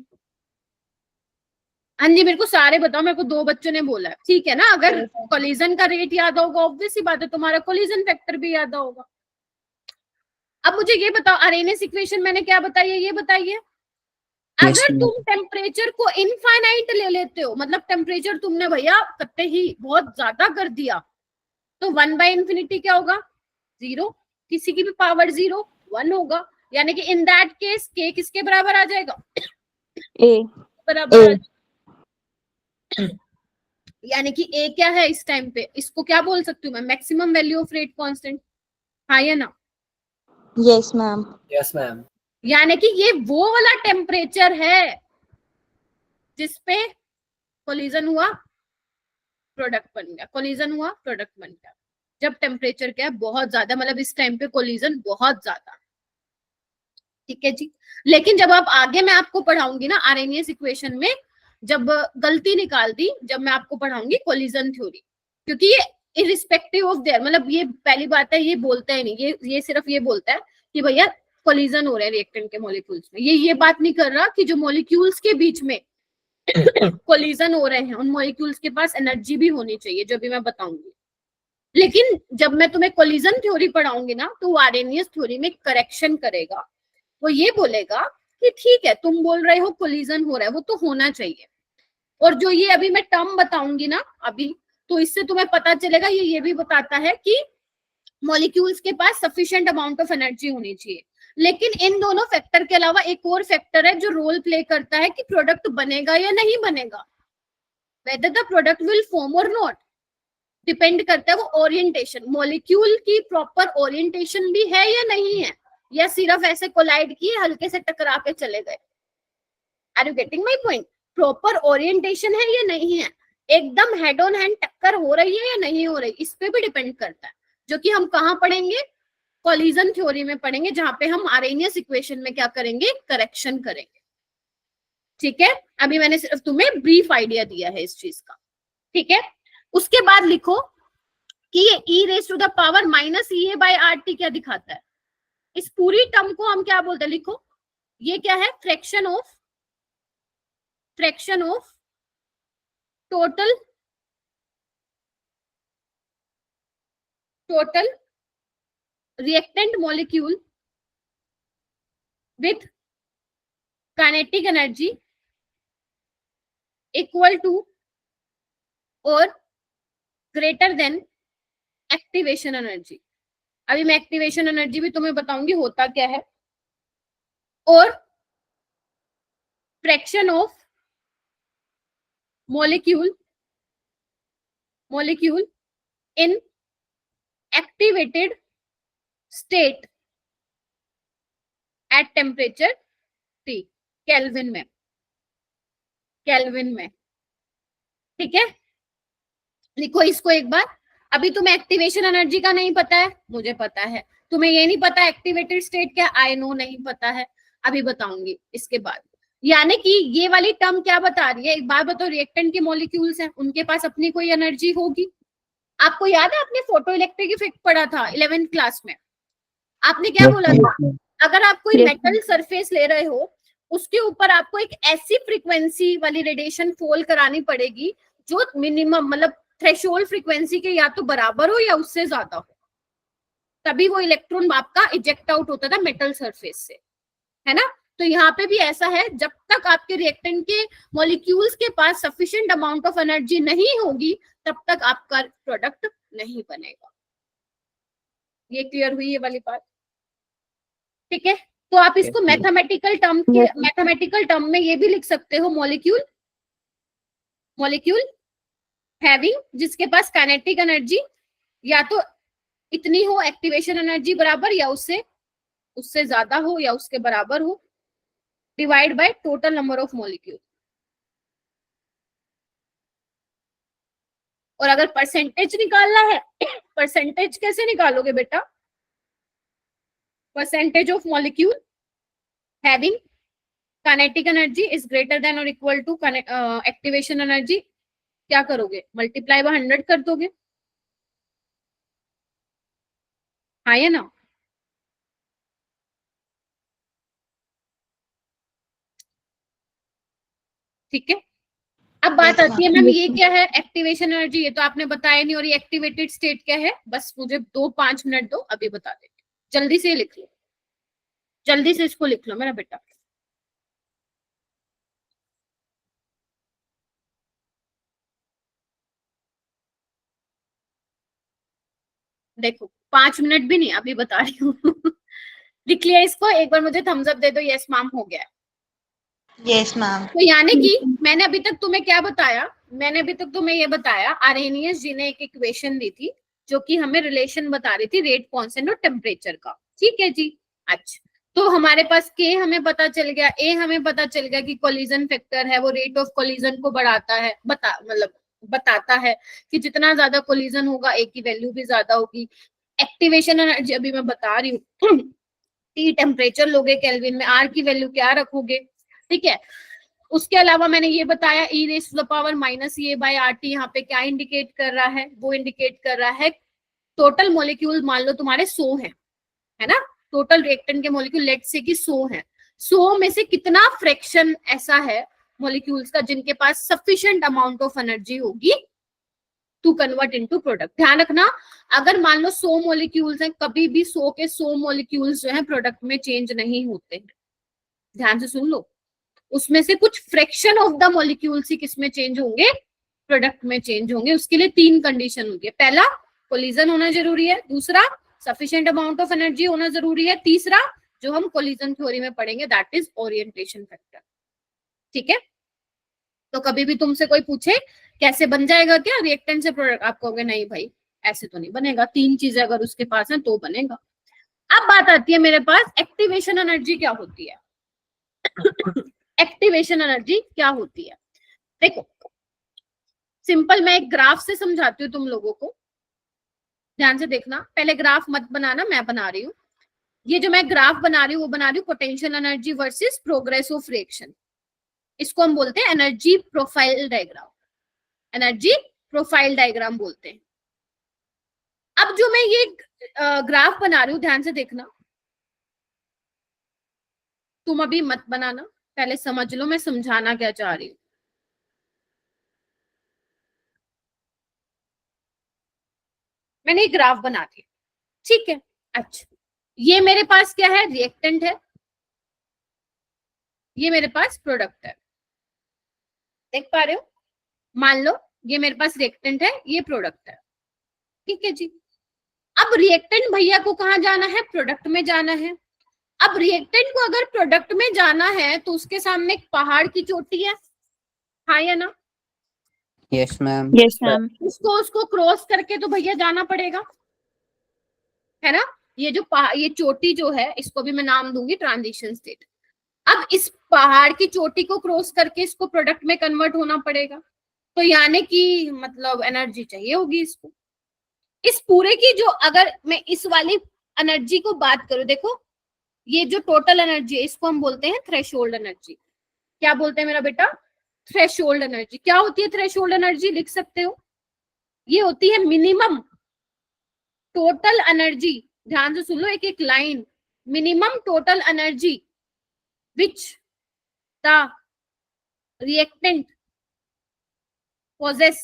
हाँ जी, मेरे को सारे बताओ, मेरे को 2 बच्चों ने बोला है, ठीक है ना? अगर कोलिजन का रेट याद होगा ऑब्वियस सी बात है तुम्हारा कोलिजन फैक्टर भी याद होगा। अब मुझे ये बताओ आरएनएस इक्वेशन मैंने क्या बताई है, ये बताइए। Yes, अगर ma'am. तुम टेम्परेचर को इनफाइनाइट ले लेते हो, मतलब टेम्परेचर तुमने भैया कत्ते ही बहुत ज्यादा कर दिया, तो 1/∞ क्या होगा? 0, किसी की भी पावर 0 1 होगा, यानी कि इन दैट केस के किसके बराबर आ जाएगा? ए बराबर आ जाएगा। यानी कि ए क्या है इस टाइम पे? इसको क्या बोल सकती हूँ मैं? Maximum value of rate constant, हाँ या ना? Yes ma'am. Yes ma'am. यानी कि ये वो वाला टेम्परेचर है जिसपे कोलिजन हुआ, प्रोडक्ट बन गया, कोलिजन हुआ, प्रोडक्ट बन गया। जब टेम्परेचर क्या है बहुत ज्यादा, मतलब इस टाइम पे कोलिजन बहुत ज्यादा, ठीक है जी। लेकिन जब आप आगे मैं आपको पढ़ाऊंगी ना आरएनएस इक्वेशन में, जब गलती निकाल दी, जब मैं आपको पढ़ाऊंगी कोलिजन थ्योरी, क्योंकि ये इरिस्पेक्टिव ऑफ देयर, मतलब ये पहली बात है ये बोलता है नहीं, ये सिर्फ ये बोलता है कि भैया कोलिजन हो रहा है रिएक्टेंट के मॉलिक्यूल्स में। ये बात नहीं कर रहा कि जो मॉलिक्यूल्स के बीच में कोलिजन हो रहे हैं उन मॉलिक्यूल्स के पास एनर्जी भी होनी चाहिए, जो भी मैं बताऊंगी। लेकिन जब मैं तुम्हें कोलिजन थ्योरी पढ़ाऊंगी ना तो वो आरएनएस थ्योरी में करेक्शन करेगा। वो ये बोलेगा कि ठीक है तुम बोल रहे हो कोलिजन हो रहा है, वो तो होना चाहिए, और जो ये अभी मैं टर्म बताऊंगी ना अभी, तो इससे तुम्हें पता चलेगा ये भी बताता है कि मॉलिक्यूल्स के पास सफिशिएंट अमाउंट ऑफ एनर्जी होनी चाहिए। लेकिन इन दोनों फैक्टर के अलावा एक और फैक्टर है जो रोल प्ले करता है कि प्रोडक्ट बनेगा या नहीं बनेगा, whether the product will form और नॉट। डिपेंड करता है वो ओरिएंटेशन, मॉलिक्यूल की प्रॉपर ओरिएंटेशन भी है या नहीं है, या सिर्फ ऐसे कोलाइड किए हल्के से टकरा के चले गए। Are you getting my point? Proper orientation है या नहीं है, एकदम हेड ऑन हैंड टक्कर हो रही है या नहीं हो रही, इस पे भी डिपेंड करता है, जो कि हम कहाँ पढ़ेंगे? कोलिजन थ्योरी में पढ़ेंगे, जहां पे हम आरएनएस इक्वेशन में क्या करेंगे? करेक्शन करेंगे। ठीक है, अभी मैंने सिर्फ तुम्हें ब्रीफ आइडिया दिया है इस चीज का, ठीक है। उसके बाद लिखो कि ये e raise to the power minus EA/RT क्या दिखाता है? इस पूरी टर्म को हम क्या बोलते हैं? लिखो, ये क्या है? Fraction of total reactant molecule with kinetic energy equal to or greater than activation energy। अभी मैं एक्टिवेशन एनर्जी भी तुम्हें बताऊंगी होता क्या है। और fraction of molecule in activated state at temperature T, kelvin में, ठीक है। लिखो इसको एक बार। अभी तुम्हें एक्टिवेशन एनर्जी का नहीं पता है, मुझे पता है। तुम्हें ये नहीं पता एक्टिवेटेड स्टेट क्या, आई नो नहीं पता है, अभी बताऊंगी इसके बाद। यानी कि ये वाली टर्म क्या बता रही है? एक बार बताओ, रिएक्टेंट के मॉलिक्यूल्स हैं, उनके पास अपनी कोई एनर्जी होगी। आपको याद है आपने फोटो इलेक्ट्रिक इफेक्ट पढ़ा था 11th क्लास में? आपने क्या बोला था? अगर आप कोई मेटल सरफेस ले रहे हो, उसके ऊपर आपको एक ऐसी फ्रीक्वेंसी वाली रेडिएशन फॉल करानी पड़ेगी जो मिनिमम, मतलब थ्रेशोल्ड फ्रीक्वेंसी के या तो बराबर हो या उससे ज्यादा हो, तभी वो इलेक्ट्रॉन आपका इजेक्ट आउट होता था मेटल सरफेस से, है ना। तो यहाँ पे भी ऐसा है, जब तक आपके रिएक्टेंट के मॉलिक्यूल्स के पास सफिशिएंट अमाउंट ऑफ एनर्जी नहीं होगी तब तक आपका प्रोडक्ट नहीं बनेगा। ये क्लियर हुई ये वाली बात? ठीक है, तो आप इसको Yes, ma'am. मैथमेटिकल टर्म में ये भी लिख सकते हो, मॉलिक्यूल हैविंग, जिसके पास काइनेटिक एनर्जी या तो इतनी हो एक्टिवेशन एनर्जी बराबर, या उससे ज्यादा हो या उसके बराबर हो, divide by total number of molecule. और अगर परसेंटेज निकालना है, परसेंटेज कैसे निकालोगे बेटा? Percentage of molecule having kinetic energy is greater than और इक्वल टू एक्टिवेशन एनर्जी, क्या करोगे? मल्टीप्लाई बाय 100 कर दोगे, हाँ या ना? ठीक है। अब बात Yes, आती है ma'am. मैम ये क्या है? एक्टिवेशन एनर्जी, ये तो आपने बताया नहीं, और ये एक्टिवेटेड स्टेट क्या है? बस मुझे 2-5 मिनट दो, अभी बता देती, जल्दी से लिख लो, जल्दी से इसको लिख लो मेरा बेटा। देखो 5 मिनट भी नहीं, अभी बता रही हूँ। लिख लिया इसको? एक बार मुझे थम्स अप दे दो, यस मैम हो गया। Yes, ma'am. तो यानी कि मैंने अभी तक तुम्हें क्या बताया? मैंने अभी तक तुम्हें ये बताया, आर्हेनियस जी ने एक इक्वेशन दी थी जो कि हमें रिलेशन बता रही थी रेट कांस्टेंट और टेम्परेचर का, ठीक है जी। अच्छा, तो हमारे पास के हमें पता चल गया, ए हमें पता चल गया कि कोलिजन फैक्टर है, वो रेट ऑफ कोलिजन को बढ़ाता है, बताता है कि जितना ज्यादा कोलिजन होगा ए की वैल्यू भी ज्यादा होगी। एक्टिवेशन एनर्जी अभी मैं बता रही हूँ, टी टेम्परेचर लोगे केल्विन में, आर की वैल्यू क्या रखोगे, ठीक है। उसके अलावा मैंने ये बताया e raise to the power minus A by R T, यहाँ पे क्या इंडिकेट कर रहा है? वो इंडिकेट कर रहा है टोटल मॉलिक्यूल, मान लो तुम्हारे 100 है ना, टोटल रिएक्टेंट के मॉलिक्यूल लेट से कि 100 है, 100 में से कितना फ्रैक्शन ऐसा है मॉलिक्यूल्स का जिनके पास सफिशिएंट अमाउंट ऑफ एनर्जी होगी टू कन्वर्ट इनटू प्रोडक्ट। ध्यान रखना, अगर मान लो 100 मॉलिक्यूल्स हैं, कभी भी 100 के 100 मॉलिक्यूल्स जो है प्रोडक्ट में चेंज नहीं होते हैं। ध्यान से सुन लो, उसमें से कुछ फ्रैक्शन ऑफ द मॉलिक्यूल्स ही किसमें चेंज होंगे? प्रोडक्ट में चेंज होंगे। उसके लिए 3 कंडीशन होगी, पहला कोलिजन होना जरूरी है, दूसरा सफिशिएंट अमाउंट ऑफ एनर्जी होना जरूरी है, तीसरा जो हम कोलिजन थ्योरी में पढ़ेंगे दैट इज ओरिएंटेशन फैक्टर, ठीक है। तो कभी भी तुमसे कोई पूछे कैसे बन जाएगा क्या रिएक्टेंट से प्रोडक्ट, आप कहोगे नहीं भाई ऐसे तो नहीं बनेगा, 3 चीजें अगर उसके पास है तो बनेगा। अब बात आती है मेरे पास एक्टिवेशन एनर्जी क्या होती है? एक्टिवेशन एनर्जी क्या होती है? देखो सिंपल, मैं एक ग्राफ से समझाती हूँ तुम लोगों को, ध्यान से देखना, पहले ग्राफ मत बनाना, मैं बना रही हूँ। ये जो मैं ग्राफ बना रही हूँ वो बना रही हूँ potential energy versus progress of reaction, इसको हम बोलते हैं energy profile diagram, energy profile diagram बोलते हैं। अब जो मैं ये ग्राफ बना रही हूँ ध्यान से देखना, तुम अभी मत बनाना, पहले समझ लो मैं समझाना क्या चाह रही हूँ। मैंने एक ग्राफ बना दिया, ठीक है। अच्छा, ये मेरे पास क्या है? रिएक्टेंट है, ये मेरे पास प्रोडक्ट है, देख पा रहे हो? मान लो ये मेरे पास रिएक्टेंट है, ये प्रोडक्ट है, ठीक है जी। अब रिएक्टेंट भैया को कहाँ जाना है? प्रोडक्ट में जाना है। अब रिएक्टेंट को अगर प्रोडक्ट में जाना है तो उसके सामने एक पहाड़ की चोटी है, हाँ या ना? Yes, ma'am. Yes, ma'am. उसको क्रॉस करके तो भैया जाना पड़ेगा, है ना? ये चोटी जो है इसको भी मैं नाम दूंगी ट्रांजिशन स्टेट। अब इस पहाड़ की चोटी को क्रॉस करके इसको प्रोडक्ट में कन्वर्ट होना पड़ेगा, तो यानी कि मतलब एनर्जी चाहिए होगी इसको। इस पूरे की जो, अगर मैं इस वाली एनर्जी को बात करूं, देखो ये जो टोटल एनर्जी है इसको हम बोलते हैं थ्रेशोल्ड एनर्जी। क्या बोलते हैं मेरा बेटा? Threshold energy. क्या होती है थ्रेशोल्ड एनर्जी? लिख सकते हो, ये होती है मिनिमम टोटल एनर्जी, ध्यान से सुन लो एक एक line, minimum total energy which the reactant possess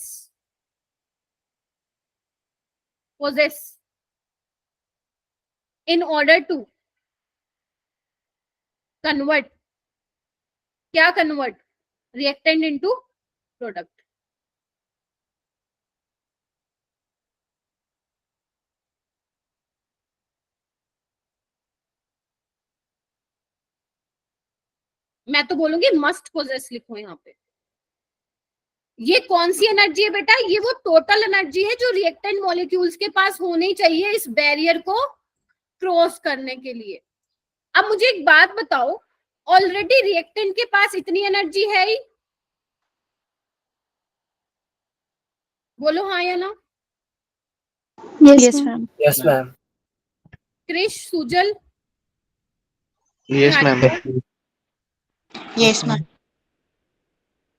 in order to convert, क्या कन्वर्ट? Reactant into product. मैं तो बोलूंगी मस्ट पोजेस लिखो यहाँ पे। ये कौन सी एनर्जी है बेटा? ये वो टोटल एनर्जी है जो रिएक्टेंट मॉलिक्यूल्स के पास होनी चाहिए इस बैरियर को क्रॉस करने के लिए। अब मुझे एक बात बताओ, ऑलरेडी रिएक्टेंट के पास इतनी एनर्जी है ही? बोलो हाँ या ना। Yes, ma'am. Yes ma'am. Krish, Sujal, yes ma'am. Yes ma'am.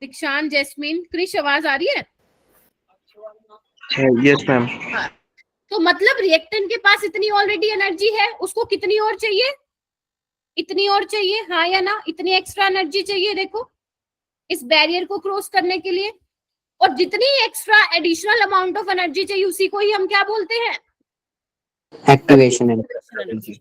Dikshant, Jasmine, Krish आवाज आ रही है? Yes ma'am. तो मतलब रिएक्टेंट के पास इतनी ऑलरेडी एनर्जी है, उसको कितनी और चाहिए? इतनी और चाहिए, हाँ या ना? इतनी एक्स्ट्रा एनर्जी चाहिए देखो इस बैरियर को क्रॉस करने के लिए। और जितनी extra additional amount of energy चाहिए उसी को ही हम क्या बोलते हैं? Activation energy.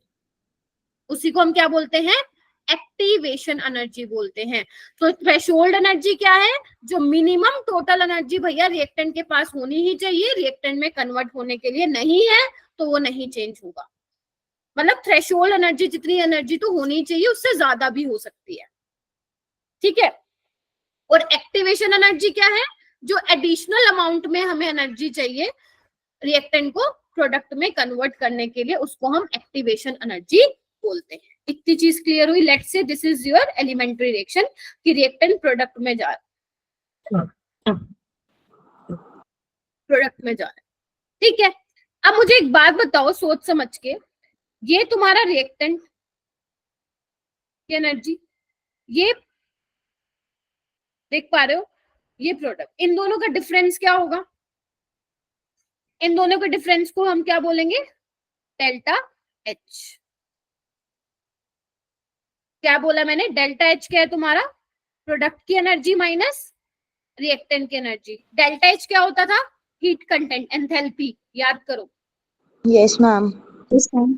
उसी को हम क्या बोलते हैं? एक्टिवेशन एनर्जी बोलते हैं। तो थ्रेशोल्ड एनर्जी क्या है? जो मिनिमम टोटल एनर्जी भैया रिएक्टेंट के पास होनी ही चाहिए, रिएक्टेंट में कन्वर्ट होने के लिए नहीं है तो वो नहीं चेंज होगा। मतलब थ्रेशोल्ड एनर्जी, जितनी एनर्जी तो होनी चाहिए उससे ज्यादा भी हो सकती है, ठीक है। और एक्टिवेशन एनर्जी क्या है? जो एडिशनल अमाउंट में हमें एनर्जी चाहिए रिएक्टेंट को प्रोडक्ट में कन्वर्ट करने के लिए, उसको हम एक्टिवेशन एनर्जी बोलते हैं। इतनी चीज क्लियर हुई? Let's say this is your elementary reaction कि रिएक्टेंट प्रोडक्ट में जा रहा है, ठीक है। अब मुझे एक बात बताओ सोच समझ के, ये तुम्हारा रिएक्टेंट की एनर्जी, ये देख पा रहे हो, ये प्रोडक्ट, इन दोनों का डिफरेंस क्या होगा? इन दोनों के डिफरेंस को हम क्या बोलेंगे? Delta H. क्या बोला मैंने? डेल्टा एच क्या है तुम्हारा? प्रोडक्ट की एनर्जी माइनस रिएक्टेंट की एनर्जी। डेल्टा एच क्या होता था? हीट कंटेंट, एंथैल्पी, याद करो। Yes ma'am. Yes, ma'am.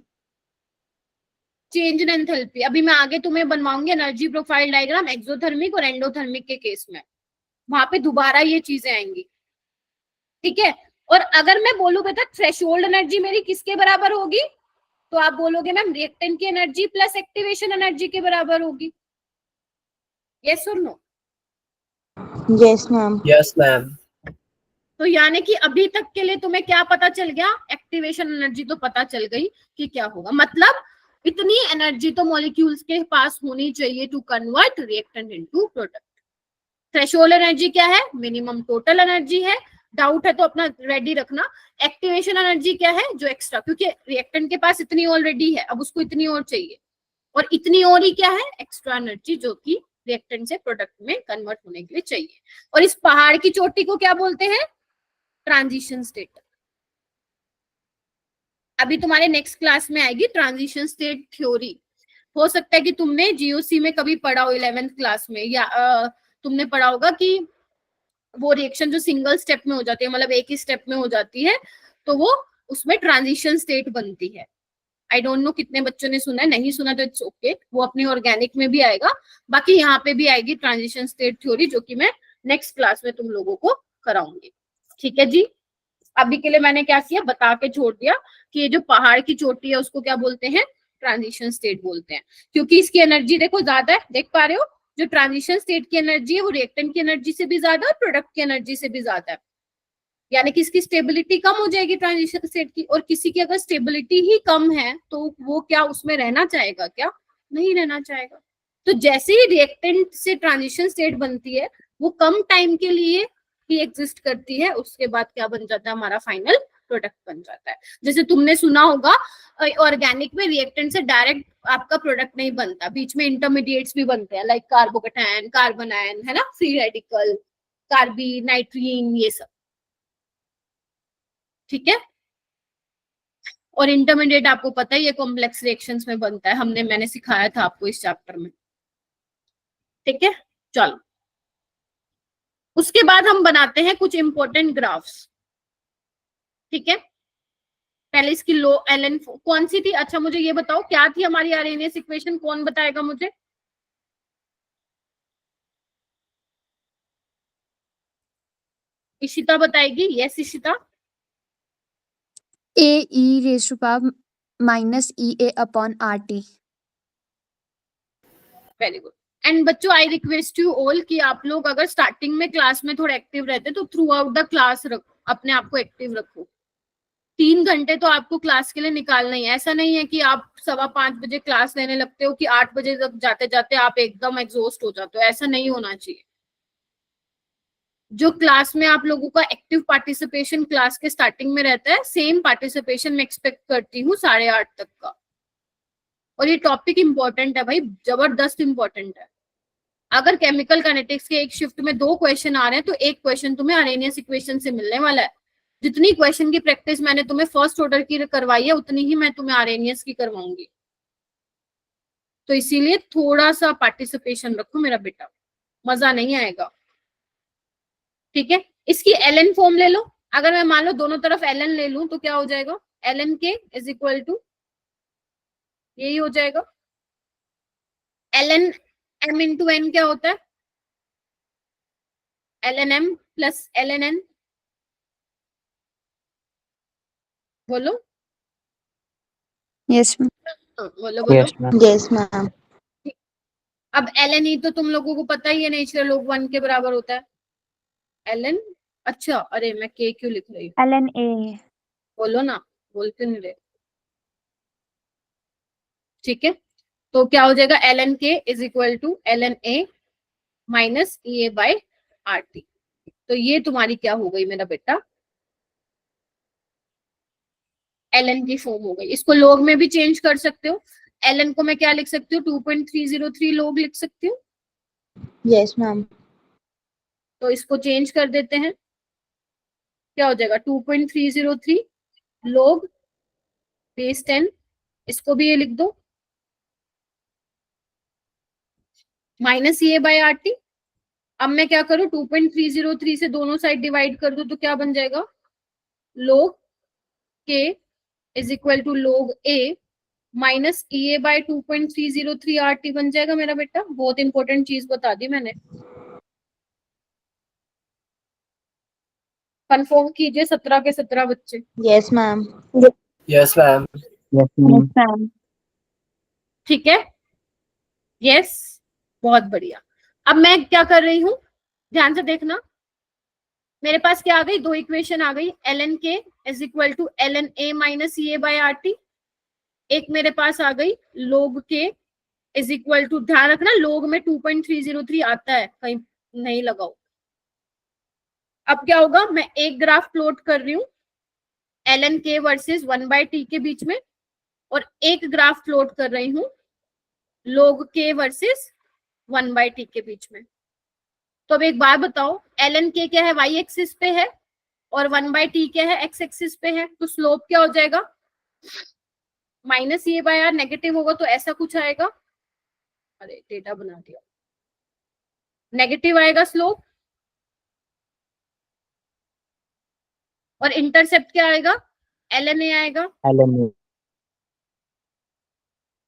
Change in enthalpy. अभी मैं आगे तुम्हें बनवाऊंगी एनर्जी प्रोफाइल डायग्राम एक्सोथर्मिक और एंडोथर्मिक के केस में, वहां पे दोबारा ये चीजें आएंगी, ठीक है। और अगर मैं बोलूं बेटा थ्रेशोल्ड एनर्जी मेरी किसके बराबर होगी, तो आप बोलोगे मैम रिएक्टेंट की एनर्जी प्लस एक्टिवेशन एनर्जी के बराबर होगी। यस और no? Yes ma'am. Yes ma'am. तो यानी कि अभी तक के लिए तुम्हें क्या पता चल गया? एक्टिवेशन एनर्जी तो पता चल गई कि क्या होगा। मतलब इतनी एनर्जी तो मॉलिक्यूल्स के पास होनी चाहिए to convert reactant into product. Threshold energy क्या है? मिनिमम टोटल एनर्जी है। डाउट है तो अपना रेडी रखना। एक्टिवेशन एनर्जी क्या है? जो एक्स्ट्रा, क्योंकि रिएक्टेंट के पास इतनी ऑलरेडी है, अब उसको इतनी और चाहिए, और इतनी और ही क्या है? एक्स्ट्रा एनर्जी, जो कि रिएक्टेंट से प्रोडक्ट में कन्वर्ट होने के लिए चाहिए। और इस पहाड़ की चोटी को क्या बोलते हैं? Transition state. अभी तुम्हारे नेक्स्ट क्लास में आएगी ट्रांजिशन स्टेट थ्योरी। हो सकता है कि तुमने जीओसी में कभी पढ़ा हो 11th क्लास में, या तुमने पढ़ा होगा कि वो रिएक्शन जो सिंगल स्टेप में हो जाती है, मतलब एक ही स्टेप में हो जाती है, तो वो उसमें ट्रांजिशन स्टेट बनती है। आई डोंट नो कितने बच्चों ने सुना है, नहीं सुना तो इट्स ओके, वो अपनी ऑर्गेनिक में भी आएगा, बाकी यहाँ पे भी आएगी ट्रांजिशन स्टेट थ्योरी, जो कि मैं नेक्स्ट क्लास में तुम लोगों को कराऊंगी, ठीक है जी। अभी के लिए मैंने क्या किया, बता के छोड़ दिया कि ये जो पहाड़ की चोटी है उसको क्या बोलते हैं? ट्रांजिशन स्टेट बोलते हैं, क्योंकि इसकी एनर्जी देखो ज्यादा है। देख पा रहे हो, जो ट्रांजिशन स्टेट की एनर्जी है वो रिएक्टेंट की एनर्जी से भी ज्यादा और प्रोडक्ट की एनर्जी से भी ज्यादा है। यानी कि इसकी स्टेबिलिटी कम हो जाएगी ट्रांजिशन स्टेट की। और किसी की अगर स्टेबिलिटी ही कम है तो वो क्या उसमें रहना चाहेगा? क्या नहीं रहना चाहेगा। तो जैसे ही रिएक्टेंट से ट्रांजिशन स्टेट बनती है वो कम टाइम के लिए ही एग्जिस्ट करती है, उसके बाद क्या बन जाता है? हमारा फाइनल प्रोडक्ट बन जाता है। जैसे तुमने सुना होगा ऑर्गेनिक में रिएक्टेंट से डायरेक्ट आपका प्रोडक्ट नहीं बनता, बीच में इंटरमीडिएट्स भी बनते हैं, लाइक कार्बोकेटायन, कार्बोनायन, है ना, फ्री रेडिकल, कार्बी, नाइट्रीन, ये सब, ठीक है। और इंटरमीडिएट आपको पता है ये कॉम्प्लेक्स रिएक्शंस में बनता है, मैंने सिखाया था आपको इस चैप्टर में, ठीक है। चलो उसके बाद हम बनाते हैं कुछ इंपॉर्टेंट ग्राफ्स, ठीक है। पहले इसकी लो एलएन कौन सी थी? अच्छा मुझे ये बताओ क्या थी हमारी आरएनएस इक्वेशन, कौन बताएगा मुझे? इशिता बताएगी। Yes Ishita. AE raised to power minus EA upon RT. Very good. And बच्चों आई रिक्वेस्ट यू ऑल कि आप लोग अगर स्टार्टिंग में क्लास में थोड़ा एक्टिव रहते तो थ्रू आउट द क्लास रखो, अपने आप को एक्टिव रखो। 3 घंटे तो आपको क्लास के लिए निकालना ही है। ऐसा नहीं है कि आप 5:15 बजे क्लास लेने लगते हो कि 8 बजे तक जाते जाते आप एकदम एग्जॉस्ट हो जाते हो। ऐसा नहीं होना चाहिए। जो क्लास में आप लोगों का एक्टिव पार्टिसिपेशन क्लास के स्टार्टिंग में रहता है, सेम पार्टिसिपेशन मैं एक्सपेक्ट करती हूँ 8:30 तक का। और ये टॉपिक इंपॉर्टेंट है भाई, जबरदस्त इंपॉर्टेंट है। अगर केमिकल काइनेटिक्स के एक शिफ्ट में 2 क्वेश्चन आ रहे हैं तो एक क्वेश्चन तुम्हें अरेनियस इक्वेशन से मिलने वाला है। जितनी क्वेश्चन की प्रैक्टिस मैंने तुम्हें फर्स्ट ऑर्डर की करवाई है उतनी ही मैं तुम्हें अरेनियस की करवाऊंगी। तो इसीलिए थोड़ा सा पार्टिसिपेशन रखो मेरा बेटा, मजा नहीं आएगा। ठीक है, इसकी एलएन फॉर्म ले लो। अगर मैं मान लो दोनों तरफ एलएन ले लूं तो क्या हो जाएगा, LN K is equal to यही हो जाएगा। एलएन एम इंटू एन क्या होता है, LN M plus LN N. बोलो यस बोलो बोलो। Yes ma'am. Yes ma'am. अब एलएन ई तो तुम लोगों को पता ही है, नेचुरल लॉग 1 के बराबर होता है एलएन। अच्छा अरे मैं के क्यों लिख रही हूँ, एलएन ए। बोलो ना, बोलते नहीं रहे। ठीक है, तो क्या हो जाएगा, LN K is equal to LN A minus E A by R T. तो ये तुम्हारी क्या हो गई मेरा बेटा, एलएन की फॉर्म हो गई। इसको लॉग में भी चेंज कर सकते हो। एलएन को मैं क्या लिख सकती हूँ, 2.303 लॉग लिख सकती हूँ। Yes ma'am. तो इसको चेंज कर देते हैं, क्या हो जाएगा 2.303 लॉग बेस 10। इसको भी ये लिख दो माइनस ये बाय आर टी। अब मैं क्या करूं, 2.303 से दोनों साइड डिवाइड कर दूं तो क्या बन जाएगा, log k is equal to log a minus E A by 2.303 R T बन जाएगा मेरा बेटा। बहुत इंपॉर्टेंट चीज बता दी मैंने। कंफर्म कीजिए 17 के 17 बच्चे। Yes ma'am. Yes ma'am. Yes ma'am. ठीक है, यस, बहुत बढ़िया। अब मैं क्या कर रही हूं, ध्यान से देखना। मेरे पास क्या आ गई, 2 इक्वेशन आ गई, LN K is equal to LN A minus E A by R T. एक मेरे पास आ गई log के इज इक्वल टू, ध्यान रखना log में 2.303 आता है, कहीं नहीं लगाओ। अब क्या होगा, मैं एक ग्राफ प्लॉट कर रही हूँ एलएन के वर्सेस 1/t के बीच में, और एक ग्राफ प्लॉट कर रही हूँ log के वर्सेस 1/t के बीच में। तो अब एक बात बताओ, एलएन के क्या है, वाई एक्सिस पे है, और 1/t क्या है, एक्स एक्सिस पे है। तो स्लोप क्या हो जाएगा, माइनस ये बाय आर, नेगेटिव होगा तो ऐसा कुछ आएगा। अरे डेटा बना दिया, नेगेटिव आएगा स्लोप। और इंटरसेप्ट क्या आएगा, एलएन ए आएगा, एलएन ए।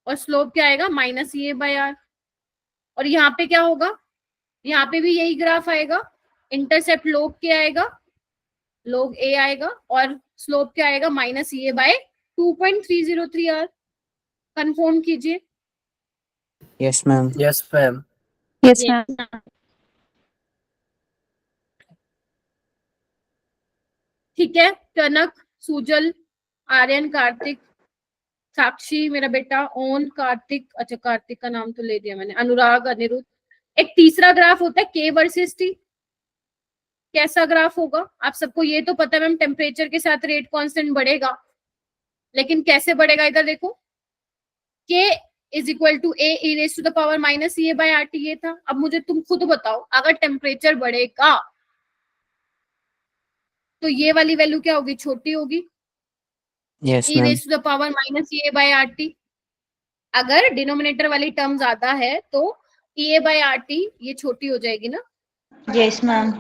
और स्लोप क्या आएगा, माइनस ये बाय आर। और यहाँ पे क्या होगा, यहाँ पे भी यही ग्राफ आएगा। इंटरसेप्ट log क्या आएगा, log a आएगा, और स्लोप क्या आएगा, माइनस ये बाय 2.303 आर। कंफर्म कीजिए। Yes ma'am. Yes ma'am. Yes ma'am. ठीक है, कनक, सुजल, आर्यन, कार्तिक, साक्षी मेरा बेटा, ओन, कार्तिक, अच्छा कार्तिक का नाम तो ले दिया मैंने, अनुराग, अनिरुद्ध। एक तीसरा ग्राफ होता है के वर्सेस टी। कैसा ग्राफ होगा, आप सबको ये तो पता है मैम, टेम्परेचर के साथ रेट कांस्टेंट बढ़ेगा, लेकिन कैसे बढ़ेगा, इधर देखो, K is equal to A E raise to the power minus A by R T. ये था। अब मुझे तुम खुद बताओ, अगर टेम्परेचर बढ़ेगा तो ये वाली वैल्यू क्या होगी, छोटी होगी, yes E ma'am. Raise to the power minus A by R T. अगर डिनोमिनेटर वाली टर्म ज्यादा है तो E A by R T ये छोटी हो जाएगी ना। Yes ma'am.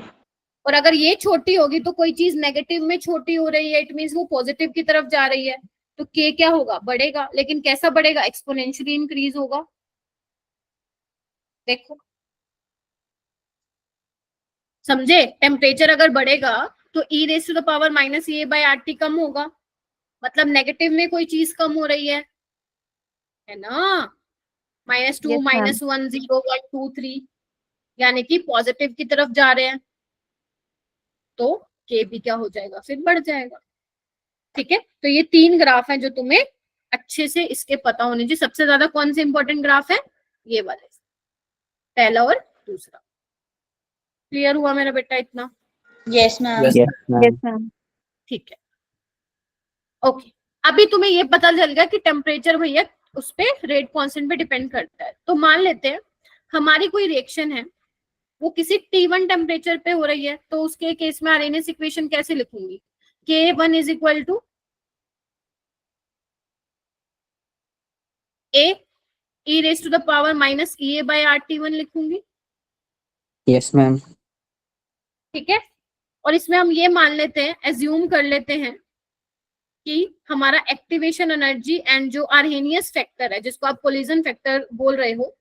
और अगर ये छोटी होगी तो कोई चीज नेगेटिव में छोटी हो रही है, इट मींस वो पॉजिटिव की तरफ जा रही है, तो के क्या होगा, बढ़ेगा। लेकिन कैसा बढ़ेगा, एक्सपोनेंशियली इंक्रीज होगा। देखो समझे, टेम्परेचर अगर बढ़ेगा तो e raise to the power minus A by R T कम होगा, मतलब नेगेटिव में कोई चीज कम हो रही है ना। -2 Yes, ma'am. -1 0 1 2 3, यानी कि पॉजिटिव की तरफ जा रहे हैं, तो के भी क्या हो जाएगा, फिर बढ़ जाएगा। ठीक है, तो ये 3 ग्राफ हैं जो तुम्हें अच्छे से इसके पता होने चाहिए। सबसे ज्यादा कौन से इंपॉर्टेंट ग्राफ है, ये वाले, पहला और दूसरा। क्लियर हुआ मेरा बेटा इतना? Yes ma'am. Yes, Yes, ma'am. Yes, ma'am. ठीक है, ओके। अभी तुम्हें ये पता चल गया कि टेम्परेचर भैया उस पे रेट कांस्टेंट पे डिपेंड करता है। तो मान लेते हैं हमारी कोई रिएक्शन है, वो किसी T1 टेम्परेचर पे हो रही है, तो उसके केस में आरएनएस इक्वेशन कैसे लिखूंगी, K1 is equal to A e raised to the power minus EA by RT1 लिखूंगी। Yes, ma'am. ठीक है, और इसमें हम ये मान लेते हैं, एज्यूम कर लेते हैं कि हमारा एक्टिवेशन एनर्जी एंड जो आर्हेनियस फैक्टर है, जिसको आप कोलिजन फैक्टर बोल रहे हो,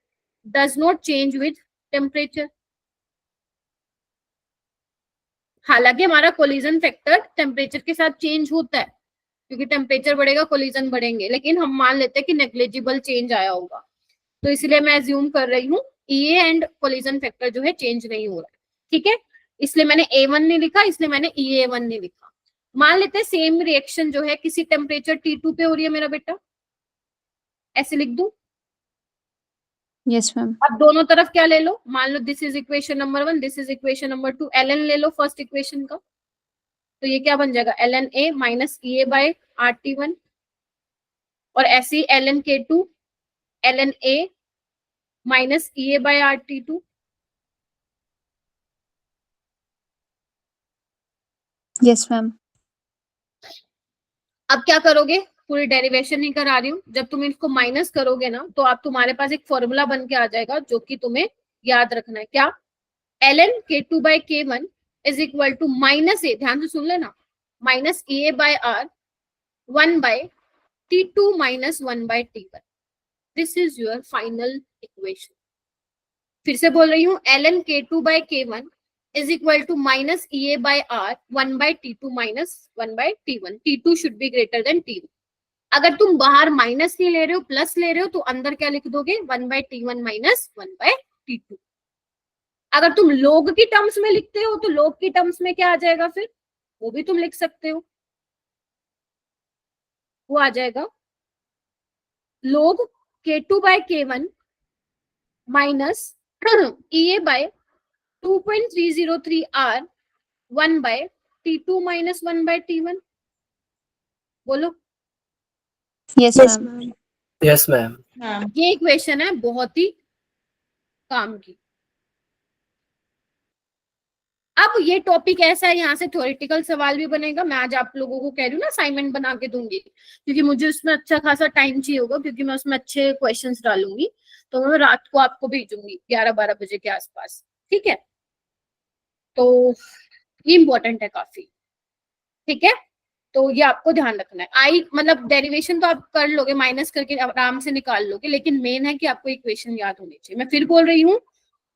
does not change with temperature. हालांकि हमारा कोलिजन फैक्टर टेम्परेचर के साथ चेंज होता है, क्योंकि टेम्परेचर बढ़ेगा कोलिजन बढ़ेंगे, लेकिन हम मान लेते हैं कि नेग्लिजिबल चेंज आया होगा, तो इसलिए मैं एज्यूम कर रही हूँ EA एंड कोलिजन फैक्टर जो है चेंज नहीं हो रहा है। ठीक है, इसलिए मैंने A1 नहीं लिखा, इसलिए मैंने EA1 नहीं लिखा। मान लेते हैं सेम रिएक्शन जो है किसी टेम्परेचर T2 पे हो रही है मेरा बेटा, ऐसे लिख दूं। Yes, ma'am. अब दोनों तरफ क्या ले लो, मान लो this is equation number 1, this is equation number 2, ln ले लो फर्स्ट इक्वेशन का, तो ये क्या बन जाएगा, ln A minus EA by RT1, और ऐसे ही ln K2 ln A minus EA by RT2। Yes, ma'am. अब क्या करोगे, पूरी डेरिवेशन नहीं करा रही हूँ, जब तुम इसको माइनस करोगे ना, तो आप तुम्हारे पास एक फॉर्मूला बन के आ जाएगा, जो कि तुम्हें याद रखना है। क्या, ln K2 by K1 is equal to minus A, ध्यान से सुन लेना, minus EA by R 1 by T2 minus 1 by T1। This is your final equation. फिर से बोल रही हूँ, ln K2 by K1 is equal to minus EA by R 1 by T2 minus 1 by T1. T2 should be greater than T1. अगर तुम बाहर माइनस नहीं ले रहे हो, प्लस ले रहे हो, तो अंदर क्या लिख दोगे, 1 by T1 minus 1 by T2। अगर तुम लोग की टर्म्स में लिखते हो, तो लोग की टर्म्स में क्या आ जाएगा, फिर वो भी तुम लिख सकते हो, वो आ जाएगा log K2 by K1 minus EA by 2.303 R 1 by T2 minus 1 by T1। बोलो। Yes, Yes, ma'am. ma'am. yes, ma'am. Ma'am ये इक्वेशन है बहुत ही काम की। अब ये टॉपिक ऐसा है, यहाँ से थ्योरेटिकल सवाल भी बनेगा। मैं आज आप लोगों को कह रही हूँ ना, असाइनमेंट बना के दूंगी, क्योंकि मुझे उसमें अच्छा खासा टाइम चाहिए होगा, क्योंकि मैं उसमें अच्छे क्वेश्चंस डालूंगी, तो मैं रात को आपको भेजूंगी 11-12 बजे के आसपास। ठीक है, तो ये इंपॉर्टेंट है काफी। ठीक है, तो ये आपको ध्यान रखना है। आई मतलब डेरिवेशन तो आप कर लोगे, माइनस करके आराम से निकाल लोगे, लेकिन मेन है कि आपको इक्वेशन याद होनी चाहिए। मैं फिर बोल रही हूँ,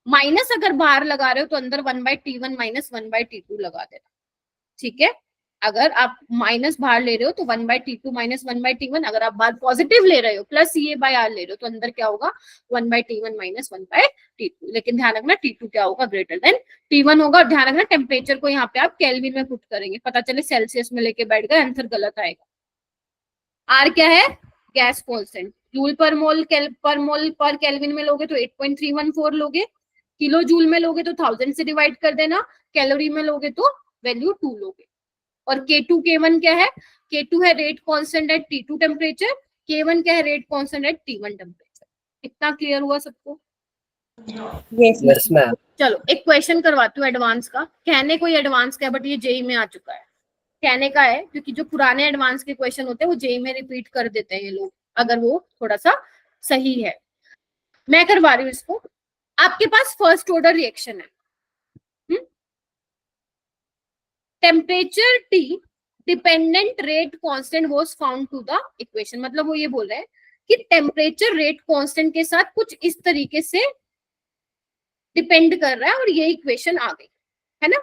माइनस अगर बाहर लगा रहे हो तो अंदर 1 by T1 minus 1 by T2 लगा देना। ठीक है, अगर आप माइनस बाहर ले रहे हो तो 1 by T2 minus 1 by T1, अगर आप बाहर पॉजिटिव ले रहे हो प्लस EA बाय R ले रहे हो, तो अंदर क्या होगा, 1 by T1 minus 1 by T2। लेकिन ध्यान रखना T2 क्या होगा, ग्रेटर देन T1 होगा। और ध्यान रखना टेम्परेचर को यहाँ पे आप केल्विन में पुट करेंगे, पता चले सेल्सियस में लेके बैठ गए, आंसर गलत आएगा। R क्या है, गैस कांस्टेंट, जूल पर मोल पर केल्विन में लोगे तो 8.314 लोगे, किलो जूल में लोगे तो 1000 से डिवाइड कर देना, कैलोरी में लोगे तो वैल्यू 2 लोगे। और K2 K1 क्या है, K2 है rate constant eight T2 temperature, K1 क्या है rate constant eight T1 temperature. इतना क्लियर हुआ सबको? Yes, ma'am. चलो एक क्वेश्चन करवाती हूँ एडवांस का। कहने को ये एडवांस का है, बट ये जेई में आ चुका है। कहने का है क्योंकि जो पुराने एडवांस के क्वेश्चन होते हैं वो जेई में रिपीट कर देते हैं ये लोग, अगर वो थोड़ा सा सही है। मैं करवा रही हूँ इसको। आपके पास फर्स्ट ऑर्डर रिएक्शन है, temperature T dependent rate constant was found to the equation. मतलब वो ये बोल रहे हैं कि टेम्परेचर रेट कांस्टेंट के साथ कुछ इस तरीके से डिपेंड कर रहा है, और ये इक्वेशन आ गई है ना।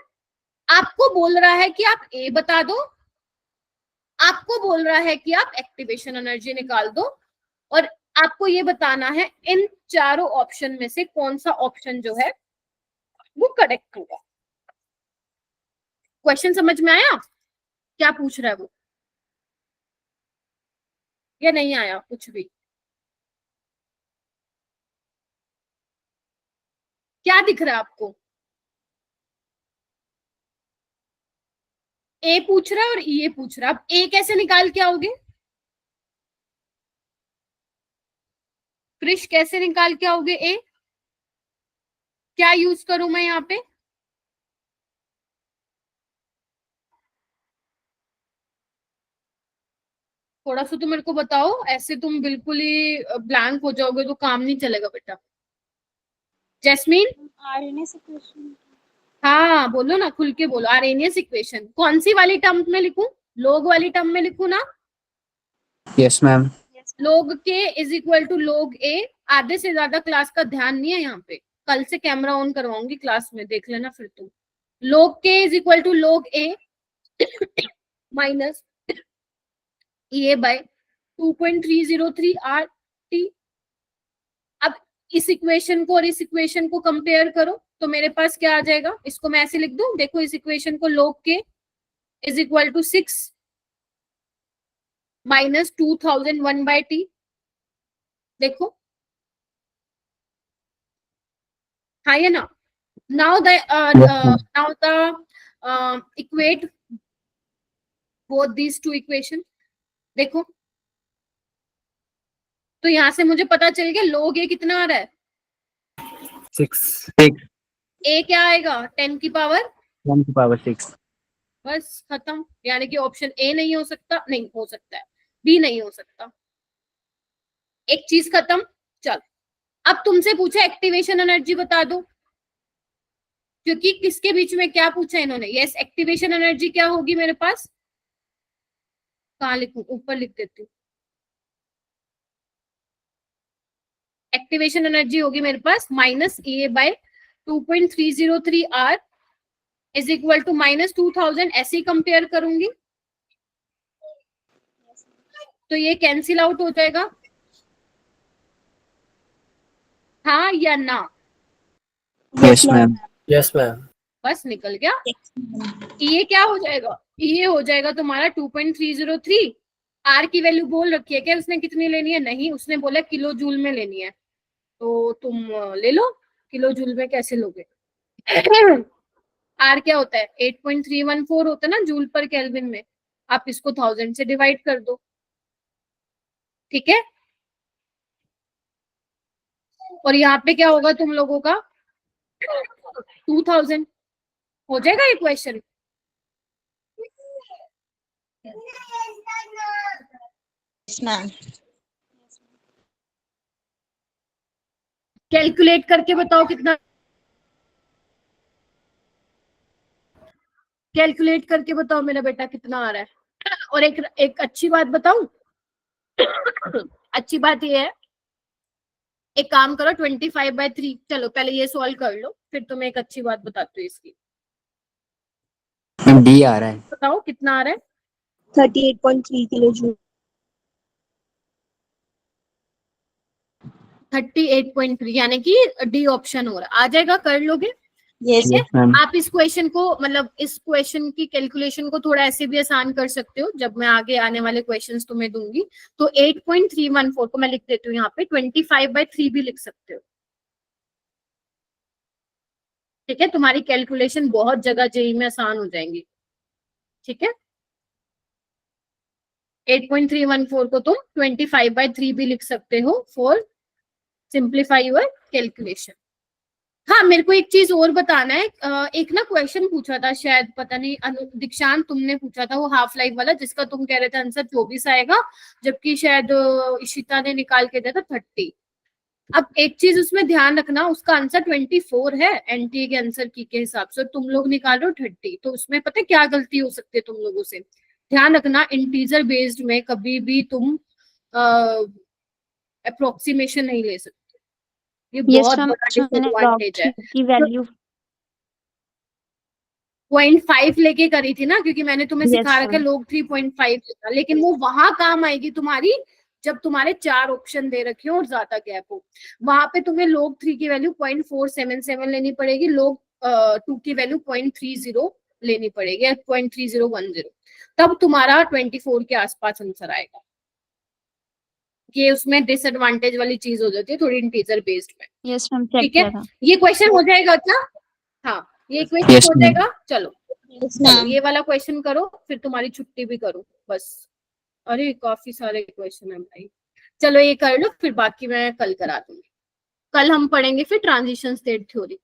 आपको बोल रहा है कि आप A बता दो, आपको बोल रहा है कि आप एक्टिवेशन एनर्जी निकाल दो, और आपको ये बताना है इन चारों ऑप्शन में से कौन सा ऑप्शन जो है वो करेक्ट होगा। क्वेश्चन समझ में आया क्या पूछ रहा है वो, या नहीं आया कुछ भी? क्या दिख रहा है आपको? ए पूछ रहा है और ये पूछ रहा है। अब ए कैसे निकाल के आओगे? क्रिश कैसे निकाल के आओगे ए? क्या यूज करूं मैं यहाँ पे? थोड़ा सा तो मेरे को बताओ, ऐसे तुम बिल्कुल ही ब्लैंक हो जाओगे तो काम नहीं चलेगा बेटा। Jasmine, RNS equation. हाँ बोलो ना, खुल के बोलो। आरएनएस इक्वेशन कौन सी वाली टर्म में लिखूं? लोग वाली टर्म में लिखूं ना? Yes ma'am. लोग के इज इक्वल टू लोग ए। आधे से ज्यादा क्लास का ध्यान नहीं है यहाँ पे, कल से कैमरा ऑन करवाऊंगी क्लास में, देख लेना फिर तुम। लोग के इज इक्वल टू लोग ए minus A by 2.303 R T. अब इस इक्वेशन को और इस इक्वेशन को कंपेयर करो तो मेरे पास क्या आ जाएगा? इसको मैं ऐसे लिख दूं, देखो इस इक्वेशन को, log K is equal to 6 minus 2001 by T. देखो हाँ ये ना। Now the equate both these two equation. देखो तो यहां से मुझे पता चल गया लोग ए कितना आ रहा है? 6 ए क्या आएगा? 10 की पावर 1 की पावर 6। बस खत्म। यानी कि ऑप्शन ए नहीं हो सकता, नहीं हो सकता है, बी नहीं हो सकता। एक चीज खत्म। चल अब तुमसे पूछा एक्टिवेशन एनर्जी बता दो, क्योंकि किसके बीच में क्या पूछा इन्होंने। यस, एक्टिवेशन एनर्जी क्या होगी मेरे पास? कहाँ लिखूं? ऊपर लिख देती हूँ। एक्टिवेशन एनर्जी होगी मेरे पास minus A by 2.303 R is equal to minus 2000। ऐसे ही कंपेयर करूंगी तो ये कैंसिल आउट हो जाएगा, हाँ या ना? Yes ma'am. Yes ma'am. बस निकल गया। ये क्या हो जाएगा? ये हो जाएगा तुम्हारा 2.303। आर की वैल्यू बोल रखी है क्या उसने कितनी लेनी है? नहीं, उसने बोला किलो जूल में लेनी है, तो तुम ले लो। किलो जूल में कैसे लोगे? आर क्या होता है? 8.314 होता है ना जूल पर केल्विन में। आप इसको 1000 से डिवाइड कर दो, ठीक है? और यहाँ पे क्या होगा तुम लोगों का? 2000 हो जाएगा ये क्वेश्चन। मैम कैलकुलेट करके बताओ कितना। कैलकुलेट करके बताओ मेरा बेटा कितना आ रहा है। और एक अच्छी बात बताऊं, अच्छी बात ये है, एक काम करो 25/3। चलो पहले ये सॉल्व कर लो, फिर तुम्हें एक अच्छी बात बताती हूँ इसकी। मैम डी आ रहा है। बताओ कितना आ रहा है? 38.3 किलो जूल। 38.3 यानी कि डी ऑप्शन हो रहा है। आ जाएगा, कर लोगे? Yes yes ma'am. आप इस क्वेश्चन को, मतलब इस क्वेश्चन की कैलकुलेशन को थोड़ा ऐसे भी आसान कर सकते हो जब मैं आगे आने वाले क्वेश्चंस तुम्हें दूंगी। तो 8.314 को मैं लिख देती हूँ यहाँ पे, 25/3 भी लिख सकते हो, ठीक है? तुम्हारी कैलकुलेशन बहुत जगह जेई में आसान हो जाएंगी, ठीक है? 8.314 को तुम 25/3 भी लिख सकते हो फॉर सिंप्लीफाई योर कैलकुलेशन। हाँ, मेरे को एक चीज और बताना है। एक ना क्वेश्चन पूछा था, शायद पता नहीं दीक्षांत तुमने पूछा था, वो हाफ लाइफ वाला, जिसका तुम कह रहे थे आंसर 24 आएगा, जबकि शायद इशिता ने निकाल के दिया था 30। अब एक चीज उसमें ध्यान रखना, उसका आंसर 24 है एनटीए के आंसर की के हिसाब से, तुम लोग निकाल रहे हो 30। तो उसमें पता है क्या गलती हो सकती है तुम लोगों से? ध्यान रखना, इंटीजर बेस्ड में कभी भी तुम अप्रोक्सीमेशन नहीं ले सकते। ये बहुत बड़ा डिसएडवांटेज है। की वैल्यू 0.5 लेके करी थी ना, क्योंकि मैंने तुम्हें Yes, सिखा रखा है ma'am. लोग 3.5 था, लेकिन वो वहां काम आएगी तुम्हारी जब तुम्हारे 4 ऑप्शन दे रखे हो और ज्यादा गैप हो, वहां पे तुम्हें log 3 की वैल्यू 0.477 लेनी पड़ेगी, log 2 की वैल्यू 0.30 लेनी पड़ेगी, 0.3010, तब तुम्हारा 24 के आसपास आंसर आएगा। ये उसमें डिसएडवांटेज वाली चीज हो जाती है थोड़ी इंटीजर बेस्ड में। यस मैम, चेक ठीक है, किया था। ये क्वेश्चन हो जाएगा क्या? हाँ, ये क्वेश्चन Yes, हो ma'am. जाएगा। चलो चलो ये वाला क्वेश्चन करो, फिर तुम्हारी छुट्टी भी करो बस। अरे काफी सारे क्वेश्चन है भाई, चलो ये कर लो, फिर बाकी मैं कल करा दूंगी। कल हम पढ़ेंगे फिर ट्रांजिशन स्टेट थ्योरी।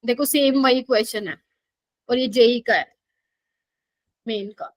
देखो सेम वही क्वेश्चन है, और ये जेई का है, मेन का।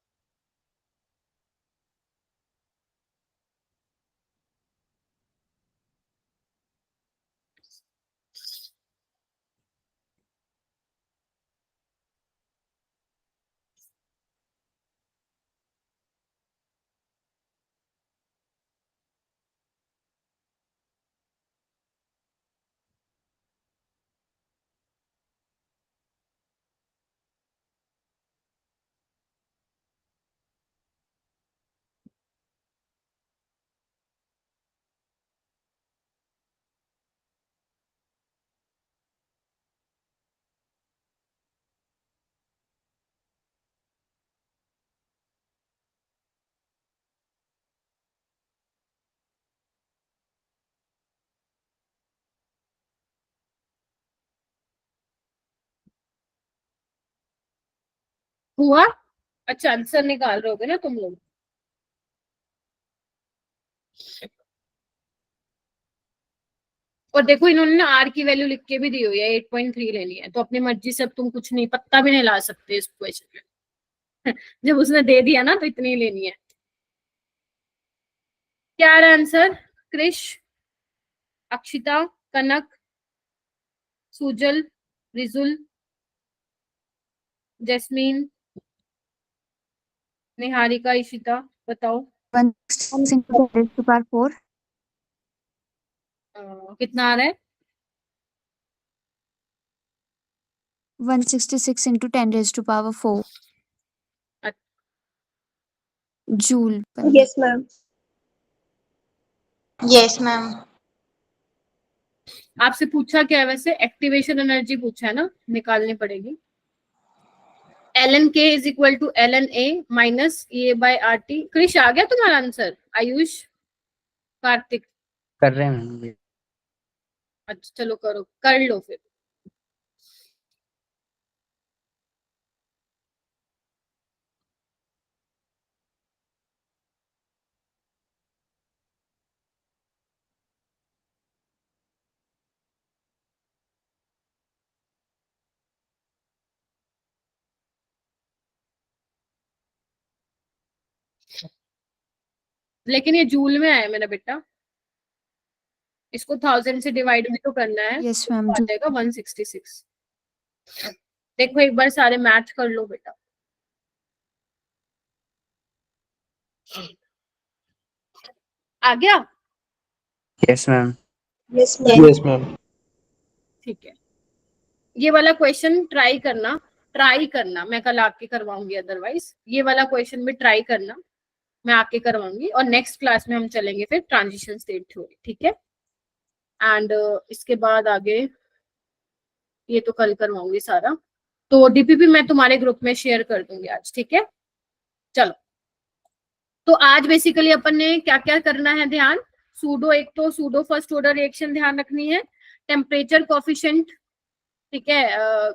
हुआ? अच्छा आंसर निकाल रहे होगे ना तुम लोग। और देखो इन्होंने ना आर की वैल्यू लिख के भी दी हुई है, 8.3 लेनी है, तो अपनी मर्जी से अब तुम कुछ नहीं, पत्ता भी नहीं ला सकते इस क्वेश्चन में। जब उसने दे दिया ना तो इतनी ही लेनी है। क्या है आंसर? क्रिश, अक्षिता, कनक, सुजल, रिजुल, जैस्मीन, निहारिका, इशिता, बताओ। 166 into 10 raised to power 4. कितना आ रहा है? 166 into 10 raised to power 4 joule पर Yes, ma'am. Yes, ma'am. आपसे पूछा क्या है वैसे? एक्टिवेशन एनर्जी पूछा है ना, निकालनी पड़ेगी। ln k is equal to ln a minus A by R T. Krish आ गया तुम्हारा आंसर? आयुष, कार्तिक? कर रहे हैं मैम ये। अच्छा चलो करो, कर लो फिर। लेकिन ये जूल में आया मेरा बेटा, इसको 1000 से डिवाइड भी तो करना है। यस तो मैम, आ जाएगा 166। देखो एक बार सारे मैथ कर लो बेटा। आ गया? Yes ma'am. Yes, ma'am. Yes, ma'am. ठीक है, ये वाला क्वेश्चन ट्राई करना, मैं कल आके करवाऊंगी, अदरवाइज ये वाला क्वेश्चन भी ट्राई करना, मैं आके करवाऊंगी। और नेक्स्ट क्लास में हम चलेंगे फिर ट्रांजिशन स्टेट थ्योरी, ठीक है। एंड इसके बाद आगे ये तो कल करवाऊंगी सारा, तो डीपीपी मैं तुम्हारे ग्रुप में शेयर कर दूंगी आज, ठीक है। चलो, तो आज बेसिकली अपन ने क्या क्या करना है ध्यान। सूडो, एक तो सूडो फर्स्ट ऑर्डर रिएक्शन ध्यान रखनी है, टेम्परेचर कोफिशिएंट, ठीक है,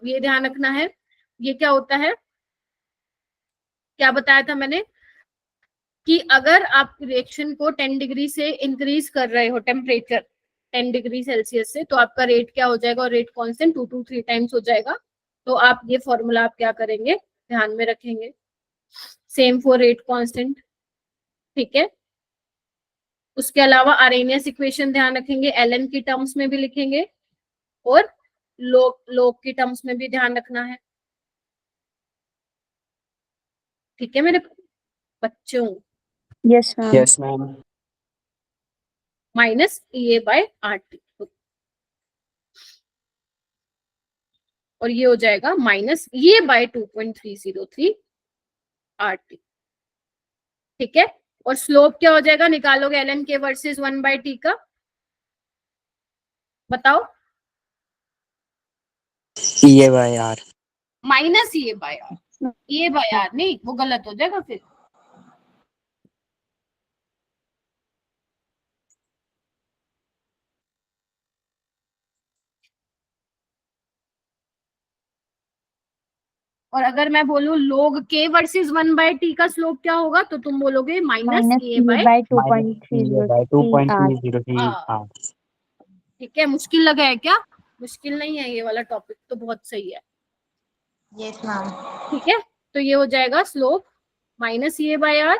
ये ध्यान रखना है। ये क्या होता है, क्या बताया था मैंने, कि अगर आप रिएक्शन को 10 डिग्री से इंक्रीज कर रहे हो, टेम्परेचर 10 डिग्री सेल्सियस से, तो आपका रेट क्या हो जाएगा, और रेट कांस्टेंट 2 to 3 टाइम्स हो जाएगा। तो आप ये फॉर्मूला आप क्या करेंगे, ध्यान में रखेंगे, सेम फॉर रेट कांस्टेंट, ठीक है। उसके अलावा आरेनियस इक्वेशन ध्यान रखेंगे, एलएन की टर्म्स में भी लिखेंगे, और लोग की टर्म्स में भी ध्यान रखना है, ठीक है मेरे बच्चों। Yes ma'am. Yes ma'am. Minus A by R T. और ये हो जाएगा माइनस ये बाय 2.303 RT। ठीक है, और स्लोप क्या हो जाएगा, निकालोगे ln k वर्सेस 1/t का, बताओ। ये बाय यार माइनस ये बाय आर, ये बाय आर नहीं, वो गलत हो जाएगा फिर। और अगर मैं बोलूं लोग k वर्सेस 1/t का स्लोप क्या होगा, तो तुम बोलोगे माइनस ए बाय। बाय 2.303 हाँ। ठीक है, मुश्किल लगा है क्या? मुश्किल नहीं है, ये वाला टॉपिक तो बहुत सही है। Yes ma'am. ठीक है, तो ये हो जाएगा स्लोप माइनस ये बाय आर।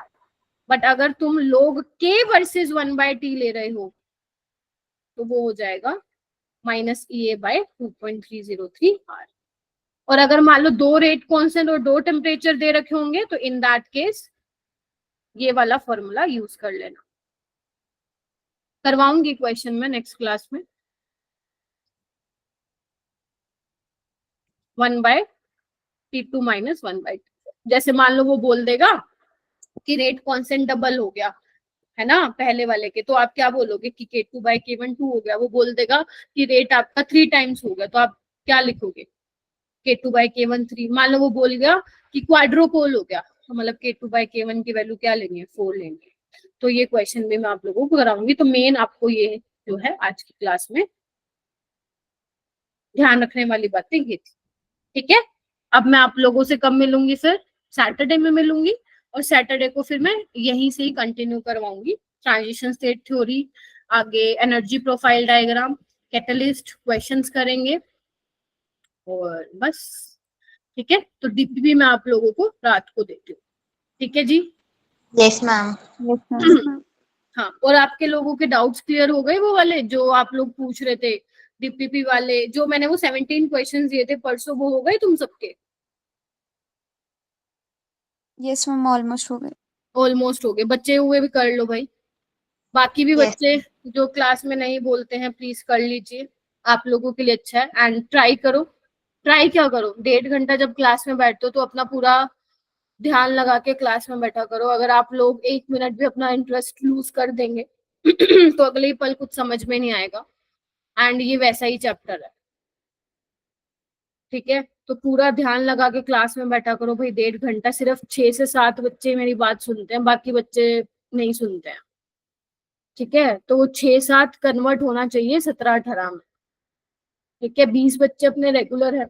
बट अगर तुम लोग k वर्सेस 1/t ले रहे हो तो वो हो जाएगा माइनस ए बाय 2.303 आर। और अगर मान लो दो रेट कांस्टेंट और दो टेम्परेचर दे रखे होंगे तो इन दैट केस ये वाला फॉर्मूला यूज कर लेना। करवाऊंगी क्वेश्चन में नेक्स्ट क्लास में। 1/T2 माइनस 1/2, जैसे मान लो वो बोल देगा कि रेट कांस्टेंट डबल हो गया है ना पहले वाले के, तो आप क्या बोलोगे कि K2/K1 2 हो गया। वो बोल देगा कि रेट आपका 3 टाइम्स हो गया, तो आप क्या लिखोगे, K2/K1 3। मान लो वो बोल गया कि क्वाड्रोपोल हो गया, तो मतलब K2/K1 की वैल्यू क्या लेंगे, 4 लेंगे। तो ये क्वेश्चन भी मैं आप लोगों को कराऊंगी। तो मेन आपको ये जो है आज की क्लास में ध्यान रखने वाली बातें ये थी। ठीक है, अब मैं आप लोगों से कब मिलूंगी, फिर सैटरडे में मिलूंगी। और सैटरडे को फिर मैं यहीं से ही कंटिन्यू करवाऊंगी ट्रांजिशन स्टेट थ्योरी, आगे energy profile diagram, catalyst questions करेंगे और बस। ठीक है, तो डीपीपी मैं आप लोगों को रात को देती हूँ। ठीक है जी। Yes ma'am. हाँ, और आपके लोगों के डाउट्स क्लियर हो गए, वो वाले जो आप लोग पूछ रहे थे डीपीपी वाले, जो मैंने वो 17 क्वेश्चंस दिए थे परसों, वो हो गए तुम सबके? यस मैम ऑलमोस्ट हो गए। ऑलमोस्ट हो गए, बच्चे हुए भी कर लो भाई। बाकी भी Yes. बच्चे जो क्लास में नहीं बोलते हैं प्लीज कर लीजिए, आप लोगों के लिए अच्छा है। एंड ट्राई करो, ट्राई क्या करो, 1.5 घंटा जब क्लास में बैठते हो तो अपना पूरा ध्यान लगा के क्लास में बैठा करो। अगर आप लोग 1 मिनट भी अपना इंटरेस्ट लूज कर देंगे तो अगले ही पल कुछ समझ में नहीं आएगा। एंड ये वैसा ही चैप्टर है। ठीक है, तो पूरा ध्यान लगा के क्लास में बैठा करो भाई। 1.5 घंटा, सिर्फ 6 से 7 बच्चे मेरी बात सुनते हैं, बाकी बच्चे नहीं सुनते हैं। ठीक है, तो वो 6-7 कन्वर्ट होना चाहिए 17-18 में। ठीक है, 20 बच्चे अपने रेगुलर है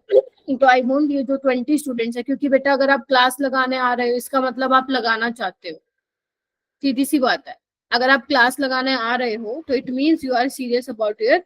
तो आई वोंट ये जो 20 स्टूडेंट्स है, क्योंकि बेटा अगर आप क्लास लगाने आ रहे हो इसका मतलब आप लगाना चाहते हो। सीधी सी बात है, अगर आप क्लास लगाने आ रहे हो तो it means you are serious about your